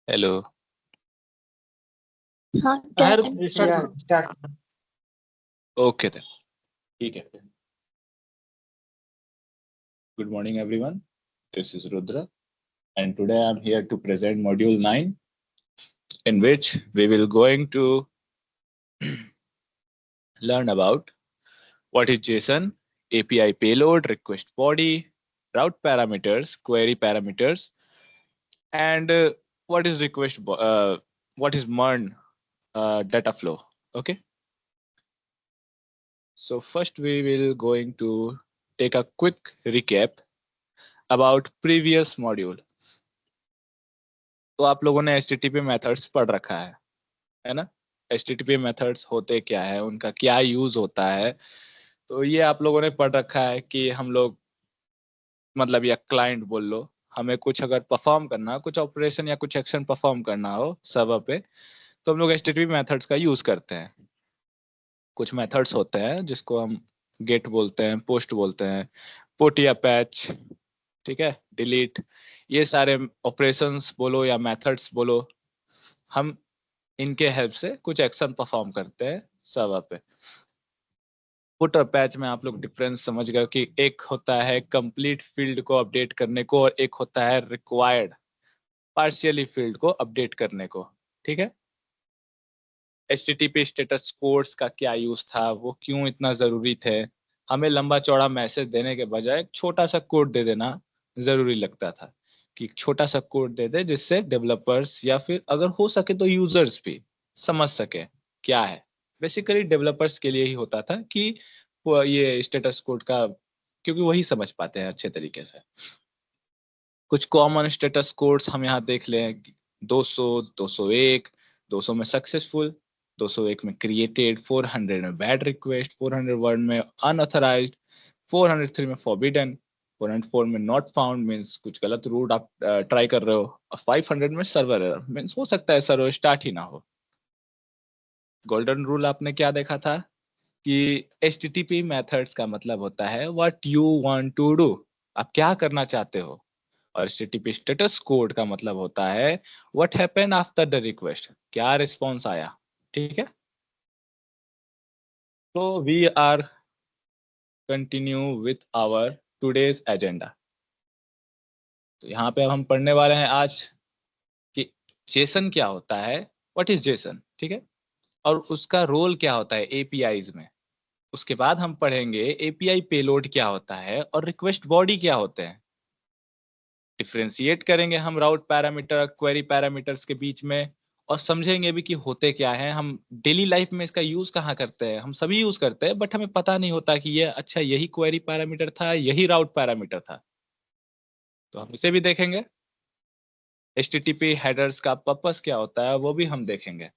Hello. हाँ हर start. Okay then, ठीक है। Good morning everyone. This is Rudra and today I'm here to present module 9 in which we will going to learn about what is JSON, API payload, request body, route parameters, query parameters, and what is what is MERN data flow. Okay. So first we will going to take a quick recap about previous module. तो आप लोगों ने HTTP methods पढ़ रखा है ना। HTTP methods होते क्या है, उनका क्या यूज होता है, तो ये आप लोगों ने पढ़ रखा है कि हम लोग मतलब या क्लाइंट बोल लो, हमें कुछ अगर परफॉर्म करना, कुछ ऑपरेशन या कुछ एक्शन परफॉर्म करना हो सर्वर पे, तो हम लोग HTTP मेथड्स का यूज करते हैं। कुछ मेथड्स होते हैं जिसको हम गेट बोलते हैं, पोस्ट बोलते हैं, पुट या पैच, ठीक है, डिलीट, ये सारे ऑपरेशंस बोलो या मेथड्स बोलो, हम इनके हेल्प से कुछ एक्शन परफॉर्म करते हैं सर्वर पे। पुट और पैच में आप लोग डिफरेंस समझ गए कि एक होता है कंप्लीट फील्ड को अपडेट करने को और एक होता है रिक्वायर्ड पार्शियली फील्ड को अपडेट करने को, ठीक है। HTTP स्टेटस कोड्स का क्या यूज था, वो क्यों इतना जरूरी थे, हमें लंबा चौड़ा मैसेज देने के बजाय एक छोटा सा कोड दे देना जरूरी लगता था, कि छोटा सा कोड दे दे जिससे डेवलपर्स या फिर अगर हो सके तो यूजर्स भी समझ सके क्या है। बेसिकली डेवलपर्स के लिए ही होता था कि वो ये स्टेटस कोड का, क्योंकि वही समझ पाते हैं अच्छे तरीके से। कुछ कॉमन स्टेटस कोड्स हम यहाँ देख लें, 200, 201, 200 में सक्सेसफुल, 201 में क्रिएटेड, 400 में बैड रिक्वेस्ट, 401 में अनऑथराइज्ड, 403 में फॉरबिडन, 404 में नॉट फाउंड मींस कुछ गलत रूट आप ट्राई कर रहे हो, और 500 में सर्वर एरर मींस हो सकता है सर्वर स्टार्ट ही ना हो। गोल्डन रूल आपने क्या देखा था कि HTTP मेथड्स का मतलब होता है what you want to do, आप क्या करना चाहते हो, और HTTP स्टेटस कोड का मतलब होता है what happened after the request, क्या रिस्पॉन्स आया, ठीक है। तो we are continue with our today's agenda. तो यहाँ पे अब हम पढ़ने वाले हैं आज कि जेसन क्या होता है, व्हाट इज जेसन, ठीक है, और उसका रोल क्या होता है एपीआईज में। उसके बाद हम पढ़ेंगे एपीआई पेलोड क्या होता है और रिक्वेस्ट बॉडी क्या होते हैं। डिफरेंशिएट करेंगे हम राउट पैरामीटर क्वेरी पैरामीटर्स के बीच में, और समझेंगे भी कि होते क्या है। हम डेली लाइफ में इसका यूज कहाँ करते हैं, हम सभी यूज करते हैं बट हमें पता नहीं होता कि ये अच्छा यही क्वेरी पैरामीटर था, यही राउट पैरामीटर था। तो हम इसे भी देखेंगे। HTTP हेडर्स का पर्पस क्या होता है वो भी हम देखेंगे,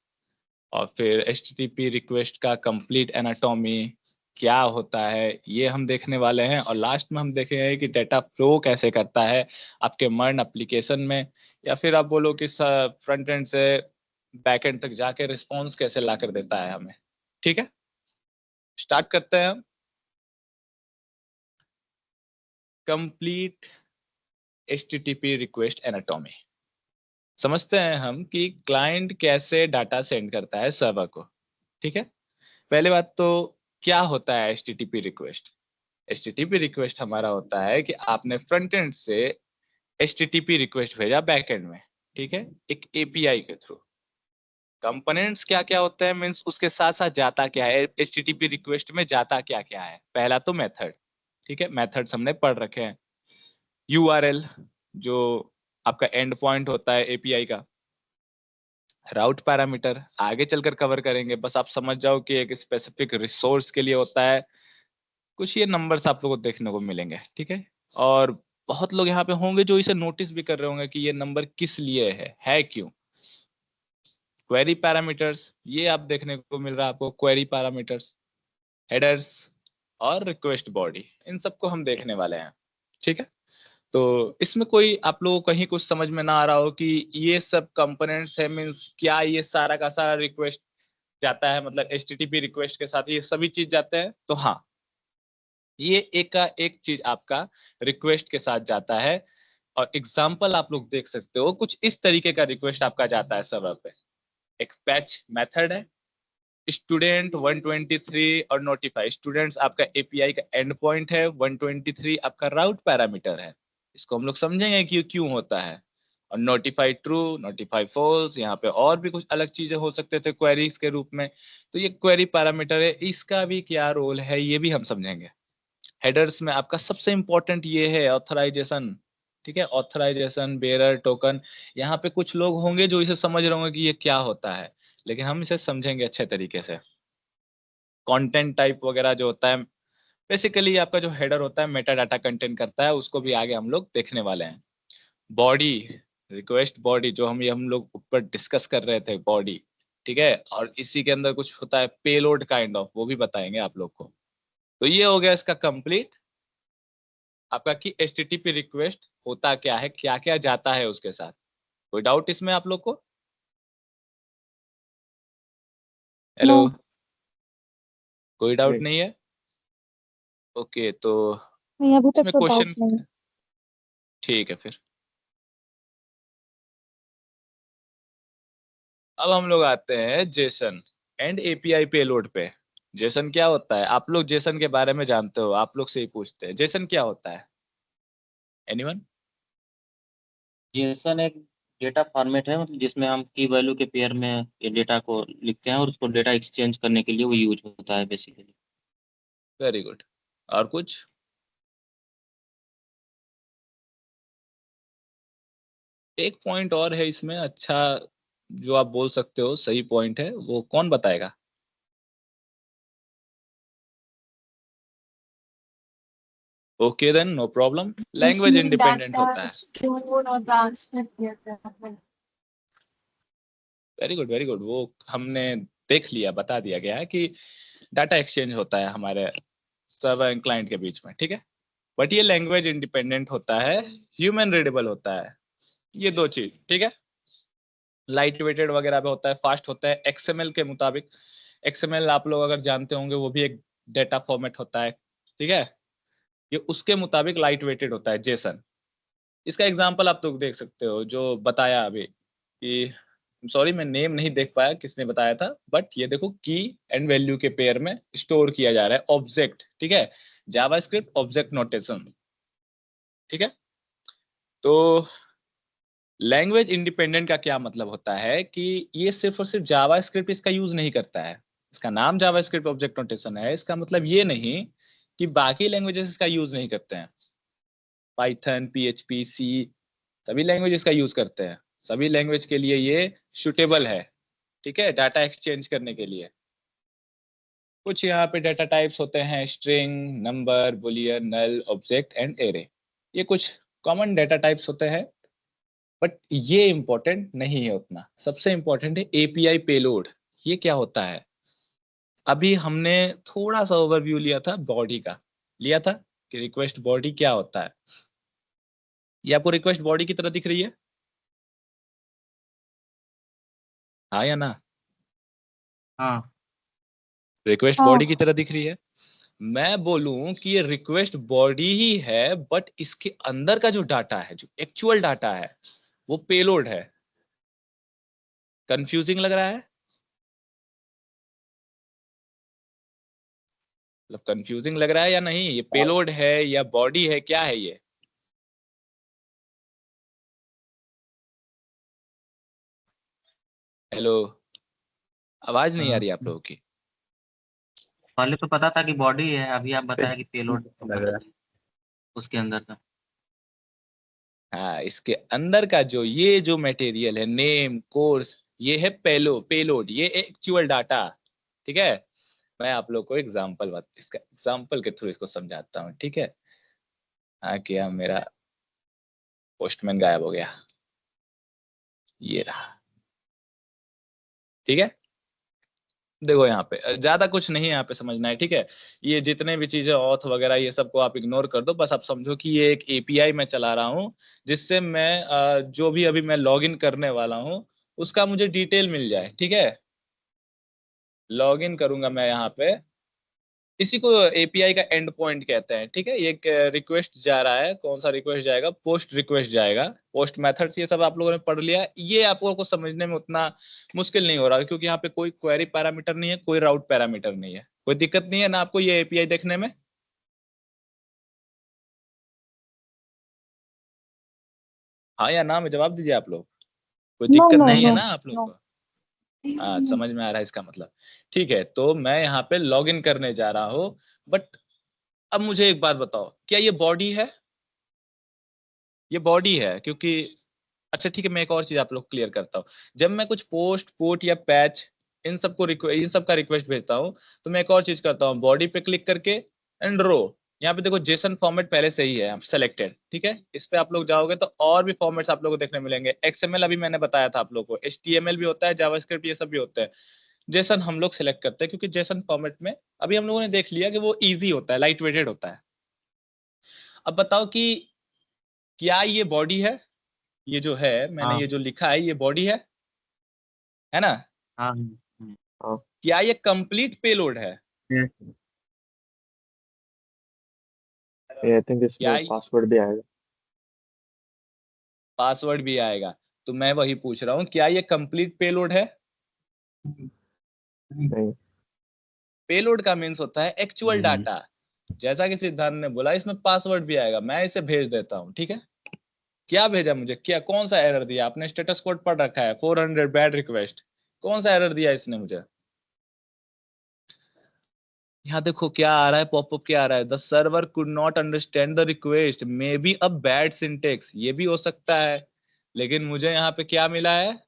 और फिर HTTP रिक्वेस्ट का कंप्लीट एनाटॉमी क्या होता है ये हम देखने वाले हैं, और लास्ट में हम देखेंगे कि डेटा फ्लो कैसे करता है आपके मर्न एप्लीकेशन में, या फिर आप बोलो कि फ्रंट एंड से बैक एंड तक जाके रिस्पॉन्स कैसे ला कर देता है हमें, ठीक है। स्टार्ट करते हैं हम। Complete HTTP request anatomy. समझते हैं हम कि क्लाइंट कैसे डाटा सेंड करता है सर्वर को, ठीक है। पहले बात तो क्या होता है HTTP रिक्वेस्ट। HTTP रिक्वेस्ट हमारा होता है कि आपने फ्रंट एंड से HTTP रिक्वेस्ट भेजा बैक एंड में, ठीक है, एक API के थ्रू। कंपोनेंट्स क्या क्या होते हैं मीन्स उसके साथ साथ जाता क्या है HTTP रिक्वेस्ट में, जाता क्या क्या है। पहला तो मेथड, ठीक है, मेथड्स हमने पढ़ रखे हैं। URL जो आपका एंड पॉइंट होता है API का। राउट पैरामीटर आगे चलकर कवर करेंगे, बस आप समझ जाओ कि एक स्पेसिफिक रिसोर्स के लिए होता है। कुछ ये नंबर्स आप लोगों को देखने को मिलेंगे, ठीक है। और बहुत लोग यहाँ पे होंगे जो इसे नोटिस भी कर रहे होंगे कि ये नंबर किस लिए है क्यों। क्वेरी पैरामीटर्स ये आप देखने को मिल रहा है आपको, क्वेरी पैरामीटर्स, हेडर्स और रिक्वेस्ट बॉडी, इन सबको हम देखने वाले हैं, ठीक है। तो इसमें कोई आप लोगों को कहीं कुछ समझ में ना आ रहा हो कि ये सब कंपोनेंट्स है मीन्स क्या ये सारा का सारा रिक्वेस्ट जाता है, मतलब HTTP रिक्वेस्ट के साथ ये सभी चीज जाते हैं, तो हाँ, ये एक का एक चीज आपका रिक्वेस्ट के साथ जाता है। और एग्जाम्पल आप लोग देख सकते हो, कुछ इस तरीके का रिक्वेस्ट आपका जाता है सर्वर पे। एक फैच मेथड है, स्टूडेंट 123 और नोटिफाई। स्टूडेंट्स आपका एपीआई का एंड पॉइंट है, 123 आपका राउट पैरामीटर है। इसको हम लोग समझेंगे कि क्यों होता है। और नोटिफाई ट्रू, नोटिफाई फॉल्स, यहाँ पे और भी कुछ अलग चीजें हो सकते थे क्वेरीज के रूप में। तो ये क्वेरी पैरामीटर है, इसका भी क्या रोल है ये भी हम समझेंगे। हेडर्स में आपका सबसे इंपॉर्टेंट ये है ऑथराइजेशन। ठीक है, ऑथराइजेशन, बेरर, टोकन। यहाँ पे कुछ लोग होंगे जो इसे समझ रहे होंगे कि ये क्या होता है, लेकिन हम इसे समझेंगे अच्छे तरीके से। कंटेंट टाइप वगैरह जो होता है, बेसिकली आपका जो हेडर होता है मेटा डाटा कंटेंट करता है, उसको भी आगे हम लोग देखने वाले हैं। बॉडी, रिक्वेस्ट बॉडी, जो हम लोग ऊपर डिस्कस कर रहे थे, बॉडी। ठीक है, और इसी के अंदर कुछ होता है पेलोड काइंड ऑफ, वो भी बताएंगे आप लोग को। तो ये हो गया इसका कंप्लीट आपका कि एचटीटीपी रिक्वेस्ट होता क्या है, क्या क्या जाता है उसके साथ। कोई डाउट इसमें आप लोग को? Hello, no. कोई डाउट नहीं है? ओके, तो नहीं, अभी तक इसमें तो डाउट क्वेश्चन, नहीं। ठीक है फिर। अब हम लोग आते हैं जेसन एंड एपीआई पेलोड पे। जेसन क्या होता है? आप लोग जेसन के बारे में जानते हो, आप लोग से ही पूछते हैं, जेसन क्या होता है? एनीवन? जेसन एक डेटा फॉर्मेट है, मतलब जिसमें हम की वैल्यू के पेयर में ये डेटा को लिखते हैं और उसको डेटा एक्सचेंज करने के लिए वो यूज होता है बेसिकली। Very good. और कुछ? एक पॉइंट और है इसमें अच्छा, जो आप बोल सकते हो सही पॉइंट है, वो कौन बताएगा? Okay then, no problem. Language इसमें इंडिपेंडेंट डाटा होता है। स्टोर और ट्रांसफर किया जाता है। Very good, very good. वो हमने देख लिया, बता दिया गया है कि डाटा एक्सचेंज होता है हमारे सर्वर एंड क्लाइंट के बीच में। ठीक है, बट ये लैंग्वेज इंडिपेंडेंट होता है, ह्यूमन रीडेबल होता है। ये दो चीज, ठीक है। लाइट वेटेड वगैरह भी होता है, फास्ट होता है एक्सएमएल के मुताबिक। एक्सएमएल आप लोग अगर जानते होंगे, वो भी एक डेटा फॉर्मेट होता है। ठीक है, ये उसके मुताबिक लाइट वेटेड होता है जेसन। इसका एग्जांपल आप लोग देख सकते हो, जो बताया अभी कि, सॉरी मैं नेम नहीं देख पाया किसने बताया था, बट ये देखो की एंड वैल्यू के पेयर में स्टोर किया जा रहा है ऑब्जेक्ट। ठीक है, जावास्क्रिप्ट ऑब्जेक्ट नोटेशन। ठीक है, तो लैंग्वेज इंडिपेंडेंट का क्या मतलब होता है कि ये सिर्फ और सिर्फ जावास्क्रिप्ट इसका यूज नहीं करता है। इसका नाम जावास्क्रिप्ट ऑब्जेक्ट नोटेशन है, इसका मतलब ये नहीं कि बाकी लैंग्वेजेस इसका यूज नहीं करते हैं। पाइथन, पीएचपी, सी, सभी लैंग्वेज इसका यूज करते हैं। सभी लैंग्वेज के लिए ये सुटेबल है। ठीक है, डाटा एक्सचेंज करने के लिए। कुछ यहाँ पे डाटा टाइप्स होते हैं, string, number, boolean, null, object and array. ये कुछ कॉमन डाटा टाइप्स होते हैं, बट ये इंपॉर्टेंट नहीं है उतना। सबसे इंपॉर्टेंट है एपीआई पेलोड। ये क्या होता है? अभी हमने थोड़ा सा ओवरव्यू लिया था बॉडी का, लिया था कि रिक्वेस्ट बॉडी क्या होता है। ये आपको रिक्वेस्ट बॉडी की तरह दिख रही है, हाँ या ना? हाँ। रिक्वेस्ट बॉडी की हाँ। तरह दिख रही है। मैं बोलूं कि ये रिक्वेस्ट बॉडी ही है, बट इसके अंदर का जो डाटा है, जो एक्चुअल डाटा है, वो पेलोड है। कंफ्यूजिंग लग रहा है? मतलब कंफ्यूजिंग लग रहा है या नहीं? ये पेलोड है या बॉडी है, क्या है ये? हेलो, आवाज नहीं आ रही आप लोगों की? पहले तो पता था कि बॉडी है, अभी आप बताया कि पेलोड उसके अंदर का। हाँ, इसके अंदर का जो ये जो मटेरियल है, नेम, कोर्स, ये है पेलोड, ये एक्चुअल डाटा। ठीक है, मैं आप लोग को इसका एग्जांपल के थ्रू इसको समझाता हूँ। ठीक है, हाँ, क्या मेरा पोस्टमैन गायब हो गया, ये रहा। ठीक है, देखो यहाँ पे ज्यादा कुछ नहीं है यहाँ पे समझना है। ठीक है, ये जितने भी चीजें ऑथ वगैरह ये सबको आप इग्नोर कर दो, बस आप समझो कि ये एक एपीआई मैं चला रहा हूँ, जिससे मैं जो भी अभी मैं लॉग इन करने वाला हूँ उसका मुझे डिटेल मिल जाए। ठीक है, लॉग इन करूंगा मैं यहाँ पे, इसी को एपीआई का एंड पॉइंट कहते हैं। ठीक है, ये एक रिक्वेस्ट जा रहा है, कौन सा रिक्वेस्ट जाएगा, पोस्ट रिक्वेस्ट जाएगा, पोस्ट मेथड्स, ये सब आप लोगों ने पढ़ लिया। ये आप लोगों को समझने में उतना मुश्किल नहीं हो रहा, क्योंकि यहाँ पे कोई क्वेरी पैरामीटर नहीं है, कोई राउट पैरामीटर नहीं है, कोई दिक्कत नहीं है ना आपको ये एपीआई देखने में। हाँ या ना में जवाब दीजिए आप लोग, कोई नो दिक्कत नो नहीं है नो ना आप लोग नो। को? हाँ, समझ में आ रहा है इसका मतलब। ठीक है, तो मैं यहाँ पे लॉग इन करने जा रहा हूँ, बट अब मुझे एक बात बताओ, क्या ये बॉडी है? ये बॉडी है, क्योंकि अच्छा ठीक है, मैं एक और चीज आप लोग क्लियर करता हूँ। जब मैं कुछ पोस्ट पोट या पैच इन सब का रिक्वेस्ट भेजता हूँ, तो मैं एक और चीज करता हूँ, बॉडी पे क्लिक करके एंड रो, यहाँ पे देखो जेसन फॉर्मेट पहले से ही है सेलेक्टेड। ठीक है, इस पे आप लोग जाओगे तो और भी फॉर्मेट्स आप लोगों को देखने मिलेंगे। एक्सएमएल अभी मैंने बताया था आप लोग को, एचटीएमएल भी होता है, जावास्क्रिप्ट, ये सब भी होते हैं। जेसन हम लोग सिलेक्ट करते हैं, क्योंकि जेसन फॉर्मेट में अभी हम लोगों ने देख लिया कि वो ईजी होता है, लाइट वेटेड होता है। अब बताओ कि क्या ये बॉडी है? ये जो है, मैंने हाँ ये जो लिखा है, ये बॉडी है ना? हाँ हाँ। क्या ये कंप्लीट पेलोड है? आई थिंक क्या इसमें पासवर्ड भी आएगा। पासवर्ड भी आएगा? तो मैं वही पूछ रहा हूँ, क्या ये कंप्लीट पेलोड है? नहीं। पेलोड का मीन्स होता है एक्चुअल डाटा। जैसा कि सिद्धांत ने बोला, इसमें पासवर्ड भी आएगा, मैं इसे भेज देता हूँ। ठीक है, क्या भेजा मुझे, क्या कौन सा एरर दिया? आपने स्टेटस कोड पढ़ रखा है, 400 बैड रिक्वेस्ट, कौन सा एरर दिया इसने मुझे? यहाँ देखो क्या आ रहा है, पॉपअप क्या आ रहा है, the server could not understand the request, maybe a bad syntax, ये भी हो सकता है। लेकिन मुझे यहाँ पे क्या मिला है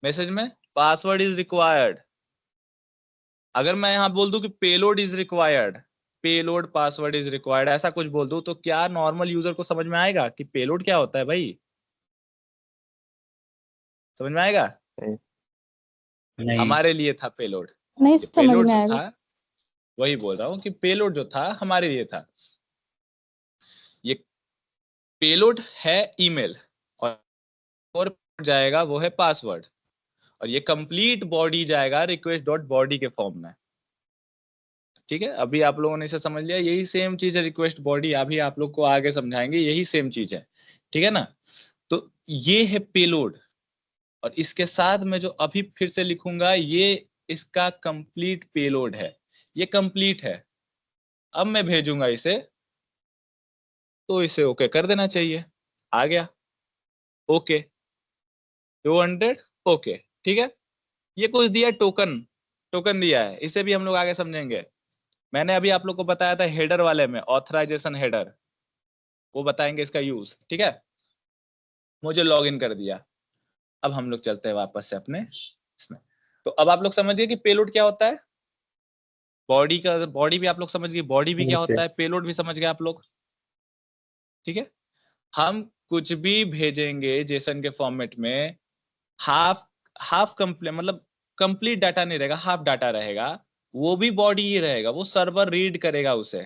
मैसेज में? Password is required. अगर मैं यहाँ बोल दूं कि payload is required, payload password is required, ऐसा कुछ बोल दूं, तो क्या नॉर्मल यूजर को समझ में आएगा कि पेलोड क्या होता है? भाई समझ में आएगा? नहीं। हमारे लिए था पेलोड। नहीं ये समझ पेलोड में जो आएगा। था, वही बोल रहा हूँ कि पेलोड जो था हमारे लिए था। ये पेलोड है ईमेल, और जाएगा वो है पासवर्ड, और ये कंप्लीट बॉडी जाएगा रिक्वेस्ट डॉट बॉडी के फॉर्म में। ठीक है, अभी आप लोगों ने इसे समझ लिया, यही सेम चीज है रिक्वेस्ट बॉडी, अभी आप लोग को आगे समझाएंगे, यही सेम चीज है। ठीक है ना? तो ये है पेलोड, और इसके साथ में जो अभी फिर से लिखूंगा, ये इसका कंप्लीट पेलोड है, ये कंप्लीट है। अब मैं भेजूंगा इसे, तो इसे ओके कर देना चाहिए, आ गया ओके 200 ओके। ठीक है, ये कुछ दिया टोकन, टोकन दिया है, इसे भी हम लोग आगे समझेंगे। मैंने अभी आप लोग को बताया था हेडर वाले में, ऑथराइजेशन हेडर, वो बताएंगे इसका यूज। ठीक है, मुझे लॉग इन कर दिया, अब हम लोग चलते हैं वापस से अपने इसमें। तो अब आप लोग समझिए कि पेलोड क्या होता है। बॉडी का, बॉडी भी आप लोग समझ गए, बॉडी भी क्या ओके। होता है, पेलोड भी समझ गए आप लोग। ठीक है, हम कुछ भी भेजेंगे जेसन के फॉर्मेट में, हाफ हाफ कंप्लीट, मतलब कंप्लीट डाटा नहीं रहेगा, हाफ डाटा रहेगा, वो भी बॉडी ही रहेगा, वो सर्वर रीड करेगा उसे,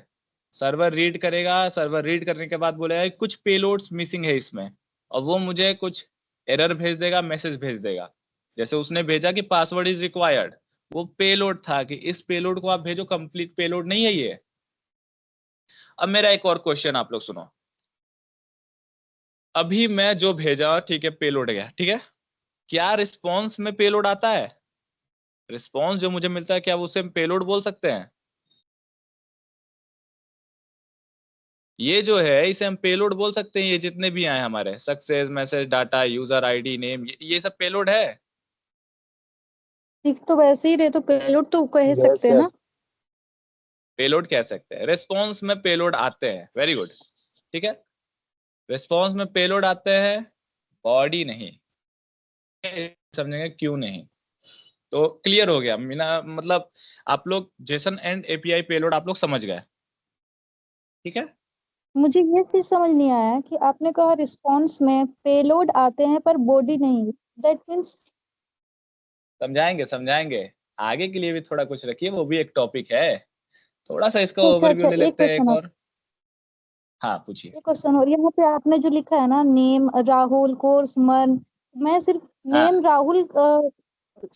सर्वर रीड करेगा, सर्वर रीड करने के बाद बोलेगा कि कुछ पेलोड्स मिसिंग है इसमें, और वो मुझे कुछ एरर भेज देगा, मैसेज भेज देगा। जैसे उसने भेजा कि पासवर्ड इज रिक्वायर्ड, वो पेलोड था कि इस पेलोड को आप भेजो, कंप्लीट पेलोड नहीं है ये। अब मेरा एक और क्वेश्चन आप लोग सुनो, अभी मैं जो भेजा, ठीक है, पेलोड गया, ठीक है, क्या रिस्पॉन्स में पेलोड आता है? रिस्पॉन्स जो मुझे मिलता है, क्या उसे हम पेलोड बोल सकते हैं? ये जो है इसे हम पेलोड बोल सकते हैं, ये जितने भी आए हमारे success message data user ID name, ये सब पेलोड है। दिख तो वैसे ही रहे, तो पेलोड तो कह सकते हैं ना। पेलोड कह सकते हैं, रिस्पॉन्स में पेलोड आते हैं, वेरी गुड। ठीक है, रिस्पॉन्स में पेलोड आते हैं, बॉडी नहीं। समझेंगे क्यों नहीं, तो क्लियर हो गया मीना, मतलब आप लोग जेसन एंड एपीआई पेलोड आप लोग समझ गए। ठीक है, मुझे ये चीज समझ नहीं आया कि आपने कहा रिस्पॉन्स में पेलोड आते हैं पर बॉडी नहीं, दैट मीन्स। समझाएंगे समझाएंगे, आगे के लिए भी थोड़ा कुछ रखिए, वो भी एक टॉपिक है, थोड़ा सा इसका अच्छा ओवरव्यू अच्छा, ले एक लेते हैं एक क्वेश्चन और, और। हाँ पूछिए। एक क्वेश्चन और, यहाँ पे आपने जो लिखा है ना, नेम राहुल कोर्स मन, मैं सिर्फ नेम हाँ राहुल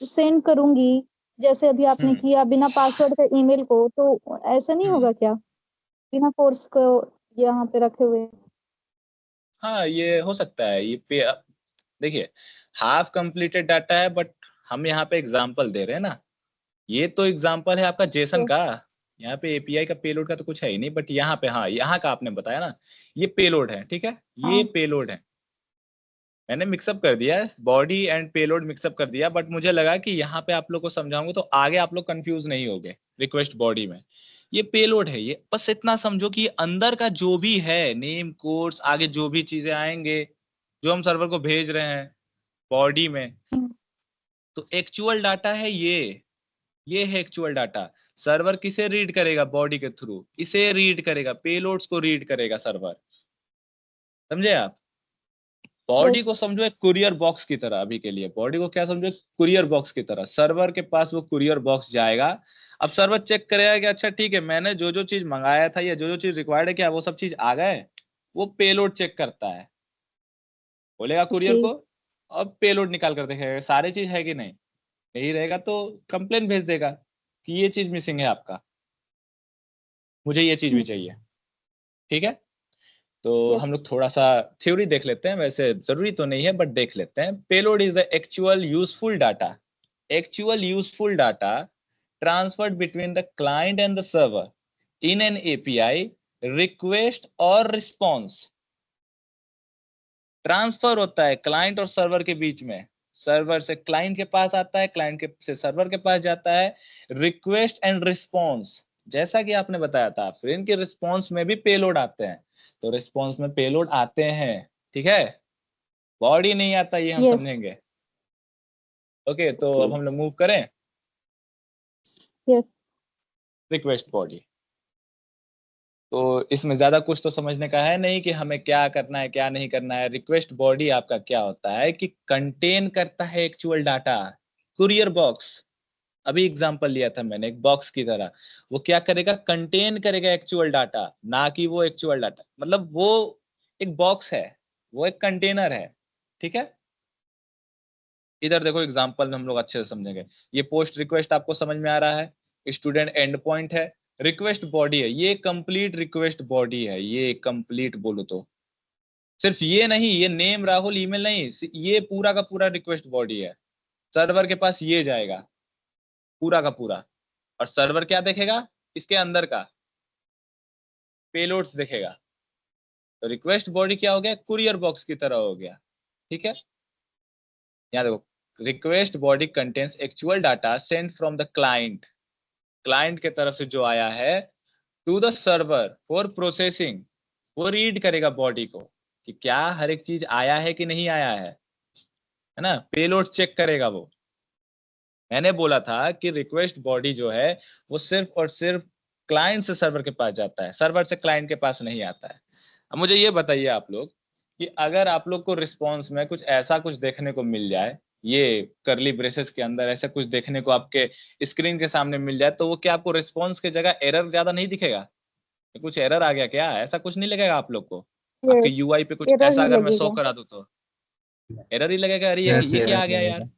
सेंड करूंगी, जैसे अभी आपने किया बिना पासवर्ड के ईमेल को, तो ऐसा नहीं होगा क्या बिना फोर्स को यहाँ पे रखे हुए? हाँ, ये हो सकता है। देखिए, हाफ कंप्लीटेड डाटा है, बट हम यहाँ पे एग्जांपल दे रहे हैं ना। ये तो एग्जांपल है आपका जेसन तो का। यहाँ पे एपीआई का पेलोड का तो कुछ है ही नहीं, बट यहाँ पे हाँ, यहाँ का आपने बताया ना, ये पेलोड है। ठीक है, ये हाँ, पेलोड है। मैंने मिक्सअप कर दिया, बॉडी एंड पेलोड मिक्सअप कर दिया, बट मुझे लगा कि यहाँ पे आप लोग को समझाऊंगा तो आगे आप लोग कंफ्यूज नहीं होगे। रिक्वेस्ट बॉडी में ये पेलोड है। ये बस इतना समझो कि अंदर का जो भी है, नेम कोड्स, आगे जो भी चीजें आएंगे जो हम सर्वर को भेज रहे हैं बॉडी में, तो एक्चुअल डाटा है ये है एक्चुअल डाटा। सर्वर किसे रीड करेगा? बॉडी के थ्रू इसे रीड करेगा, पेलोड्स को रीड करेगा सर्वर। समझे आप? बॉडी यस, को समझो एक कुरियर बॉक्स की तरह। अभी के लिए बॉडी को क्या समझो? कुरियर बॉक्स की तरह। सर्वर के पास वो कुरियर बॉक्स जाएगा। अब सर्वर चेक करेगा कि अच्छा ठीक है, मैंने जो जो चीज मंगाया था या जो जो चीज रिक्वायर्ड है, क्या वो सब चीज आ गए? वो पेलोड चेक करता है, बोलेगा कुरियर ओके, को। अब पेलोड निकाल कर देखेगा सारी चीज है कि नहीं। नहीं रहेगा तो कंप्लेन भेज देगा कि ये चीज मिसिंग है आपका, मुझे ये चीज भी चाहिए। ठीक है, तो यस, हम लोग थोड़ा सा थ्योरी देख लेते हैं। वैसे जरूरी तो नहीं है, बट देख लेते हैं। Payload is the actual useful data, actual useful data transferred between the client and the server in an API request और response। ट्रांसफर होता है क्लाइंट और सर्वर के बीच में, सर्वर से क्लाइंट के पास आता है, क्लाइंट के से सर्वर के पास जाता है। रिक्वेस्ट एंड रिस्पॉन्स, जैसा कि आपने बताया था, फिर इनके रिस्पॉन्स में भी पेलोड आते हैं। तो रिस्पॉन्स में पेलोड आते हैं, ठीक है, बॉडी नहीं आता, ये हम यस, समझेंगे। ओके, तो ओके। अब हम लोग मूव करें यस, रिक्वेस्ट बॉडी। तो इसमें ज्यादा कुछ तो समझने का है नहीं कि हमें क्या करना है क्या नहीं करना है। रिक्वेस्ट बॉडी आपका क्या होता है कि कंटेन करता है एक्चुअल डाटा। कुरियर बॉक्स, अभी एग्जांपल लिया था मैंने एक बॉक्स की तरह। वो क्या करेगा? कंटेन करेगा एक्चुअल डाटा, ना कि वो एक्चुअल डाटा, मतलब वो एक बॉक्स है, वो एक कंटेनर है। ठीक है, इधर देखो एग्जांपल में हम लोग अच्छे से समझेंगे। ये पोस्ट रिक्वेस्ट आपको समझ में आ रहा है, स्टूडेंट एंड पॉइंट है, रिक्वेस्ट बॉडी है, ये कंप्लीट रिक्वेस्ट बॉडी है। ये कंप्लीट बोलो तो सिर्फ ये नहीं, ये नेम राहुल ईमेल नहीं, ये पूरा का पूरा रिक्वेस्ट बॉडी है। सर्वर के पास ये जाएगा पूरा का पूरा, और सर्वर क्या देखेगा? इसके अंदर का पेलोड्स देखेगा। तो रिक्वेस्ट बॉडी क्या हो गया? कुरियर बॉक्स की तरह हो गया। ठीक है, यहाँ देखो, request body contains actual data send from the client, client के तरफ से जो आया है, to the server for processing. वो रीड करेगा बॉडी को कि क्या हर एक चीज आया है कि नहीं आया है ना, पेलोड चेक करेगा वो। मैंने बोला था कि रिक्वेस्ट बॉडी जो है वो सिर्फ और सिर्फ क्लाइंट से सर्वर के पास जाता है, सर्वर से क्लाइंट के पास नहीं आता है। अब मुझे ये बताइए आप लोग कि अगर आप लोग को रिस्पॉन्स में कुछ ऐसा कुछ देखने को मिल जाए, ये करली ब्रेसेस के अंदर ऐसा कुछ देखने को आपके स्क्रीन के सामने मिल जाए, तो वो क्या आपको रिस्पॉन्स की जगह एरर ज्यादा नहीं दिखेगा? कुछ एरर आ गया क्या, ऐसा कुछ नहीं लगेगा आप लोग को? आपके यस, यूआई पे कुछ एरर ऐसा ही अगर मैं शो लगेगा। करा दूं तो एरर ही लगेगा? अरे यस ये क्या एरर आ गया यार, लगेगा।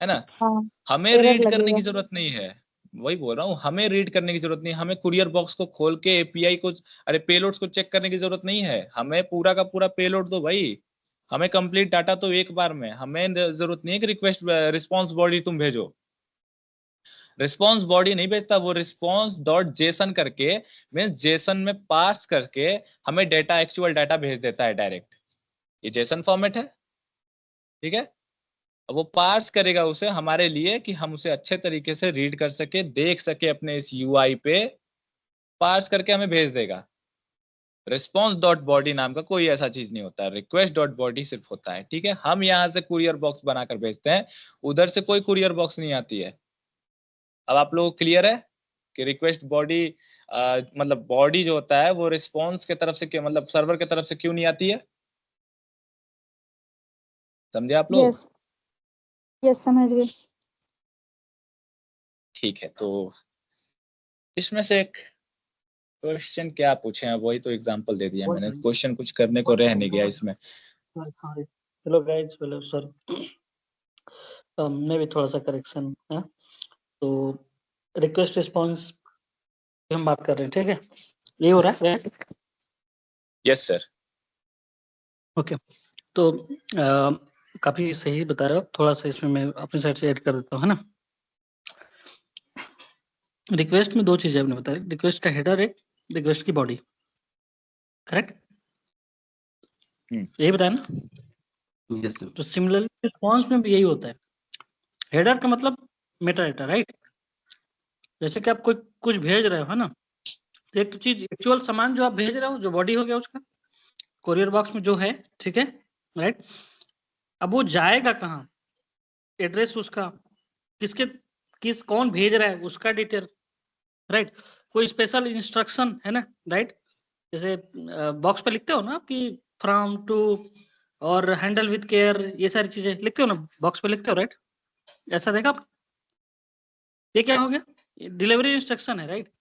है ना। हाँ, हमें एरर रीड करने लगेगा। की जरूरत नहीं है, वही बोल रहा हूँ, हमें रीड करने की जरूरत नहीं है। हमें कुरियर बॉक्स को खोल के एपीआई को, अरे पेलोड्स को चेक करने की जरूरत नहीं है। हमें पूरा का पूरा पेलोड दो भाई, हमें कंप्लीट डाटा तो एक बार में। हमें जरूरत नहीं है कि रिक्वेस्ट रिस्पॉन्स बॉडी तुम भेजो। रिस्पॉन्स बॉडी नहीं भेजता, वो रिस्पॉन्स डॉट जेसन करके, मीन्स जेसन में पास करके हमें डेटा, एक्चुअल डाटा भेज देता है डायरेक्ट। ये जेसन फॉर्मेट है, ठीक है। अब वो पार्स करेगा उसे हमारे लिए कि हम उसे अच्छे तरीके से रीड कर सके, देख सके अपने इस यूआई पे, पार्स करके हमें भेज देगा। रिस्पॉन्स डॉट बॉडी नाम का कोई ऐसा चीज नहीं होता है, रिक्वेस्ट डॉट बॉडी सिर्फ होता है। ठीक है, हम यहाँ से कुरियर बॉक्स बनाकर भेजते हैं, उधर से कोई कुरियर बॉक्स नहीं आती है। अब आप लोग क्लियर है कि रिक्वेस्ट बॉडी, मतलब बॉडी जो होता है वो रिस्पॉन्स के तरफ से क्यों, मतलब सर्वर के तरफ से क्यों नहीं आती है? समझे आप लोग? यस, यस, समझ गए। ठीक है, तो इसमें से एक क्वेश्चन क्या पूछे हैं, वही तो एग्जांपल दे दिया मैंने। क्वेश्चन कुछ करने को रह नहीं गया इसमें। Hello guys, hello sir. मैं भी थोड़ा सा करेक्शन है। तो रिक्वेस्ट रिस्पॉन्स पे हम बात कर रहे हैं, ठीक है, ये हो रहा है। Yes sir. ओके, तो काफी सही बता रहे हो, थोड़ा सा इसमें मैं अपनी साइड से ऐड कर देता हूँ, है ना। रिक्वेस्ट में दो चीजें आपने बताया, रिक्वेस्ट का हेडर, एक रिक्वेस्ट की बॉडी, करेक्ट, यही बताया ना। Yes sir. तो सिमिलरली रिस्पॉन्स में भी यही होता है। हेडर का मतलब मेटा डेटा, राइट। जैसे कि आप कोई कुछ भेज रहे हो, है ना, तो एक तो चीज एक्चुअल सामान जो आप भेज रहे हो, जो बॉडी हो गया उसका, कोरियर बॉक्स में जो है, ठीक है, राइट। अब वो जाएगा कहाँ, एड्रेस उसका, किसके कौन भेज रहा है उसका डिटेल, राइट। कोई स्पेशल इंस्ट्रक्शन है ना, राइट। जैसे बॉक्स पे लिखते हो ना कि फ्रॉम टू और हैंडल विद केयर, ये सारी चीजें लिखते हो ना, बॉक्स पे लिखते हो, राइट। ऐसा देखा आप, ये क्या हो गया, डिलीवरी इंस्ट्रक्शन है, राइट।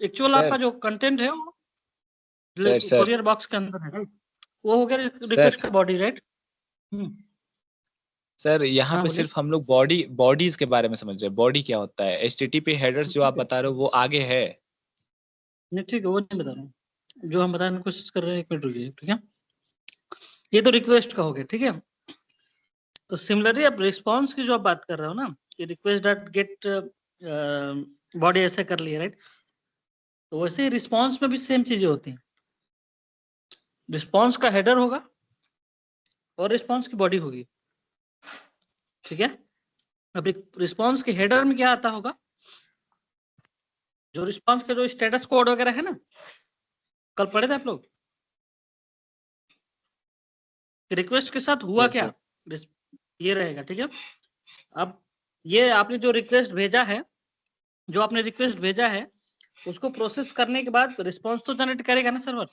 एक्चुअल आपका सर जो कंटेंट है वो सर कोरियर बॉक्स के अंदर है, राइट। वो हो गया सर रिक्वेस्ट का बॉडी, राइट। सर यहाँ हाँ पे बोलिए। सिर्फ हम लोग बॉडीज के बारे में समझ रहे हैं। बॉडी क्या होता है, HTTP हेडर्स जो आप बता रहे हो वो आगे है। नहीं ठीक है, वो नहीं बता रहा हूँ, जो हम बताने की कोशिश कर रहे हैं, एक मिनट रुकिए, ठीक है। ये तो रिक्वेस्ट का हो गया, ठीक है। तो सिमिलरली आप रिस्पॉन्स की जो आप बात कर रहे हो ना, कि रिक्वेस्ट डॉट गेट बॉडी ऐसे कर लिया, राइट। तो वैसे ही रिस्पॉन्स में भी सेम चीजें होती हैं। रिस्पॉन्स का हेडर होगा और रिस्पॉन्स की बॉडी होगी, ठीक है। अब रिस्पॉन्स के हेडर में क्या आता होगा, जो रिस्पॉन्स का जो स्टेटस कोड वगैरह है ना, कल पढ़े थे आप लोग, रिक्वेस्ट के साथ हुआ Yes, क्या, sir. ये रहेगा, ठीक है। अब ये आपने जो रिक्वेस्ट भेजा है, जो आपने रिक्वेस्ट भेजा है, उसको प्रोसेस करने के बाद रिस्पॉन्स तो जनरेट करेगा ना सर्वर,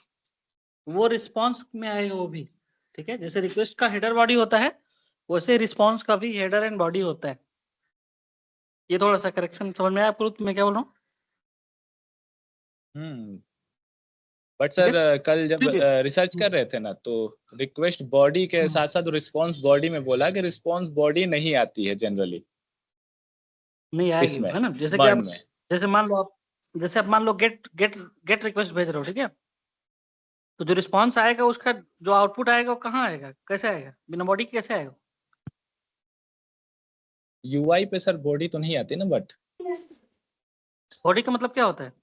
वो रिस्पॉन्स में आएगा वो भी, ठीक है। जैसे रिक्वेस्ट का हेडर बॉडी होता है, वैसे रिस्पॉन्स का भी हेडर एंड बॉडी होता है। ये थोड़ा सा करेक्शन समझ में आया आपको, मैं क्या बोल रहा हूँ। बट ठीक सर है, कल जब ठीक है। रिसर्च कर रहे थे ना, तो रिक्वेस्ट बॉडी के साथ साथ रिस्पॉन्स बॉडी में बोला कि रिस्पॉन्स बॉडी नहीं आती है जनरली नहीं आएगी वो, इसमें, है ना। जैसे कि बर्न आप, में। जैसे आप मान लो गेट रिक्वेस्ट भेज रहे हो, ठीक है। तो जो रिस्पॉन्स आएगा, उसका जो आउटपुट आएगा वो कहाँ आएगा, कैसे आएगा, बिना बॉडी के कैसे आएगा। UI पे सर बॉडी तो नहीं आती ना, बट बॉडी का मतलब क्या होता है,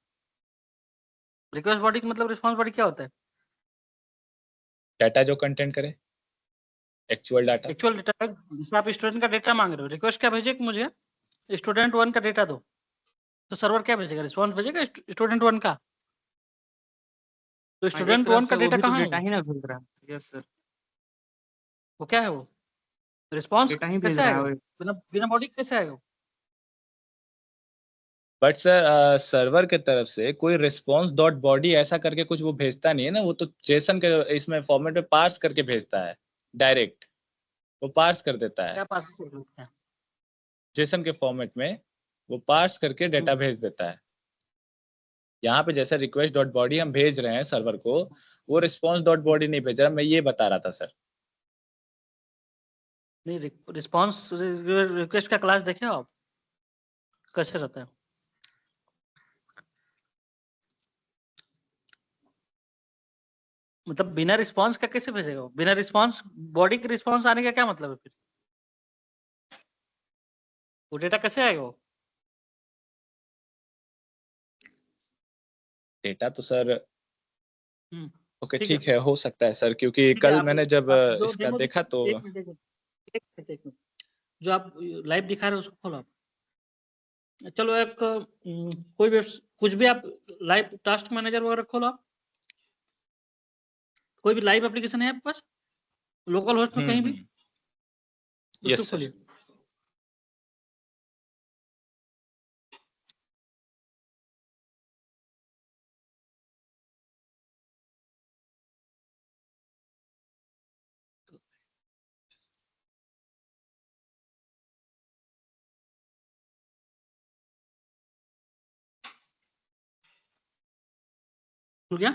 रिक्वेस्ट बॉडी का मतलब रिस्पॉन्स बॉडी क्या होता है। डाटा जो कंटेंट करे, एक्चुअल डाटा। एक्चुअल डेटा, जैसे आप स्टूडेंट का डेटा मांग रहे हो, रिक्वेस्ट क्या भेजे कि मुझे स्टूडेंट 1 का डेटा दो, तो सर्वर क्या भेजेगा, रिस्पॉन्स भेजेगा स्टूडेंट 1 का। तो एक स्टूडेंट तरह 1 से का वो डेटा भी तो कहाँ डेटा है, ही ना भेज रहा है। यस सर, वो क्या है, वो रिस्पॉन्स डेटा ही भेज कैसे रहा आएगा, है। बिना बिना बॉडी कैसे आएगा। बट सर सर्वर के तरफ से कोई रिस्पॉन्स डॉट बॉडी ऐसा करके कुछ वो भेजता नहीं है ना, वो तो जेसन के इसमें फॉर्मेट में पार्स करके भेजता है डायरेक्ट, वो पार्स कर देता है क्या पास करते हैं। जेसन के फॉर्मेट में, वो पार्स करके डेटा भेज देता है। यहाँ पे जैसे रिक्वेस्ट डॉट बॉडी हम भेज रहे हैं सर्वर को, वो रिस्पॉन्स डॉट बॉडी नहीं भेज रहा, मैं ये बता रहा था सर। नहीं, रिस्पॉन्स रिक्वेस्ट का क्लास देखे हो आप, कैसे रहता है। मतलब बिना रिस्पॉन्स का कैसे भेजेगा वो? बिना रिस्पॉन्स, बॉडी के रिस्पॉन्स आने का क्या मतलब है फिर, वो डेटा कैसे आएगा वो। डेटा तो सर हम्म, ओके ठीक है, ठीक है, हो सकता है सर, क्योंकि ठीक है। कल आप मैंने जब आप जो इसका डेमो देखा तो। एक मिनट, जो आप लाइव दिखा रहे हो उसको खोलो आप। चलो एक कोई भी कुछ भी आप लाइव टास्क मैनेजर वगैरह खोलो आप, कोई भी लाइव एप्लीकेशन है आपके पास लोकल होस्ट में कहीं भी, उसको यस सर। खोलिए। खुल गया,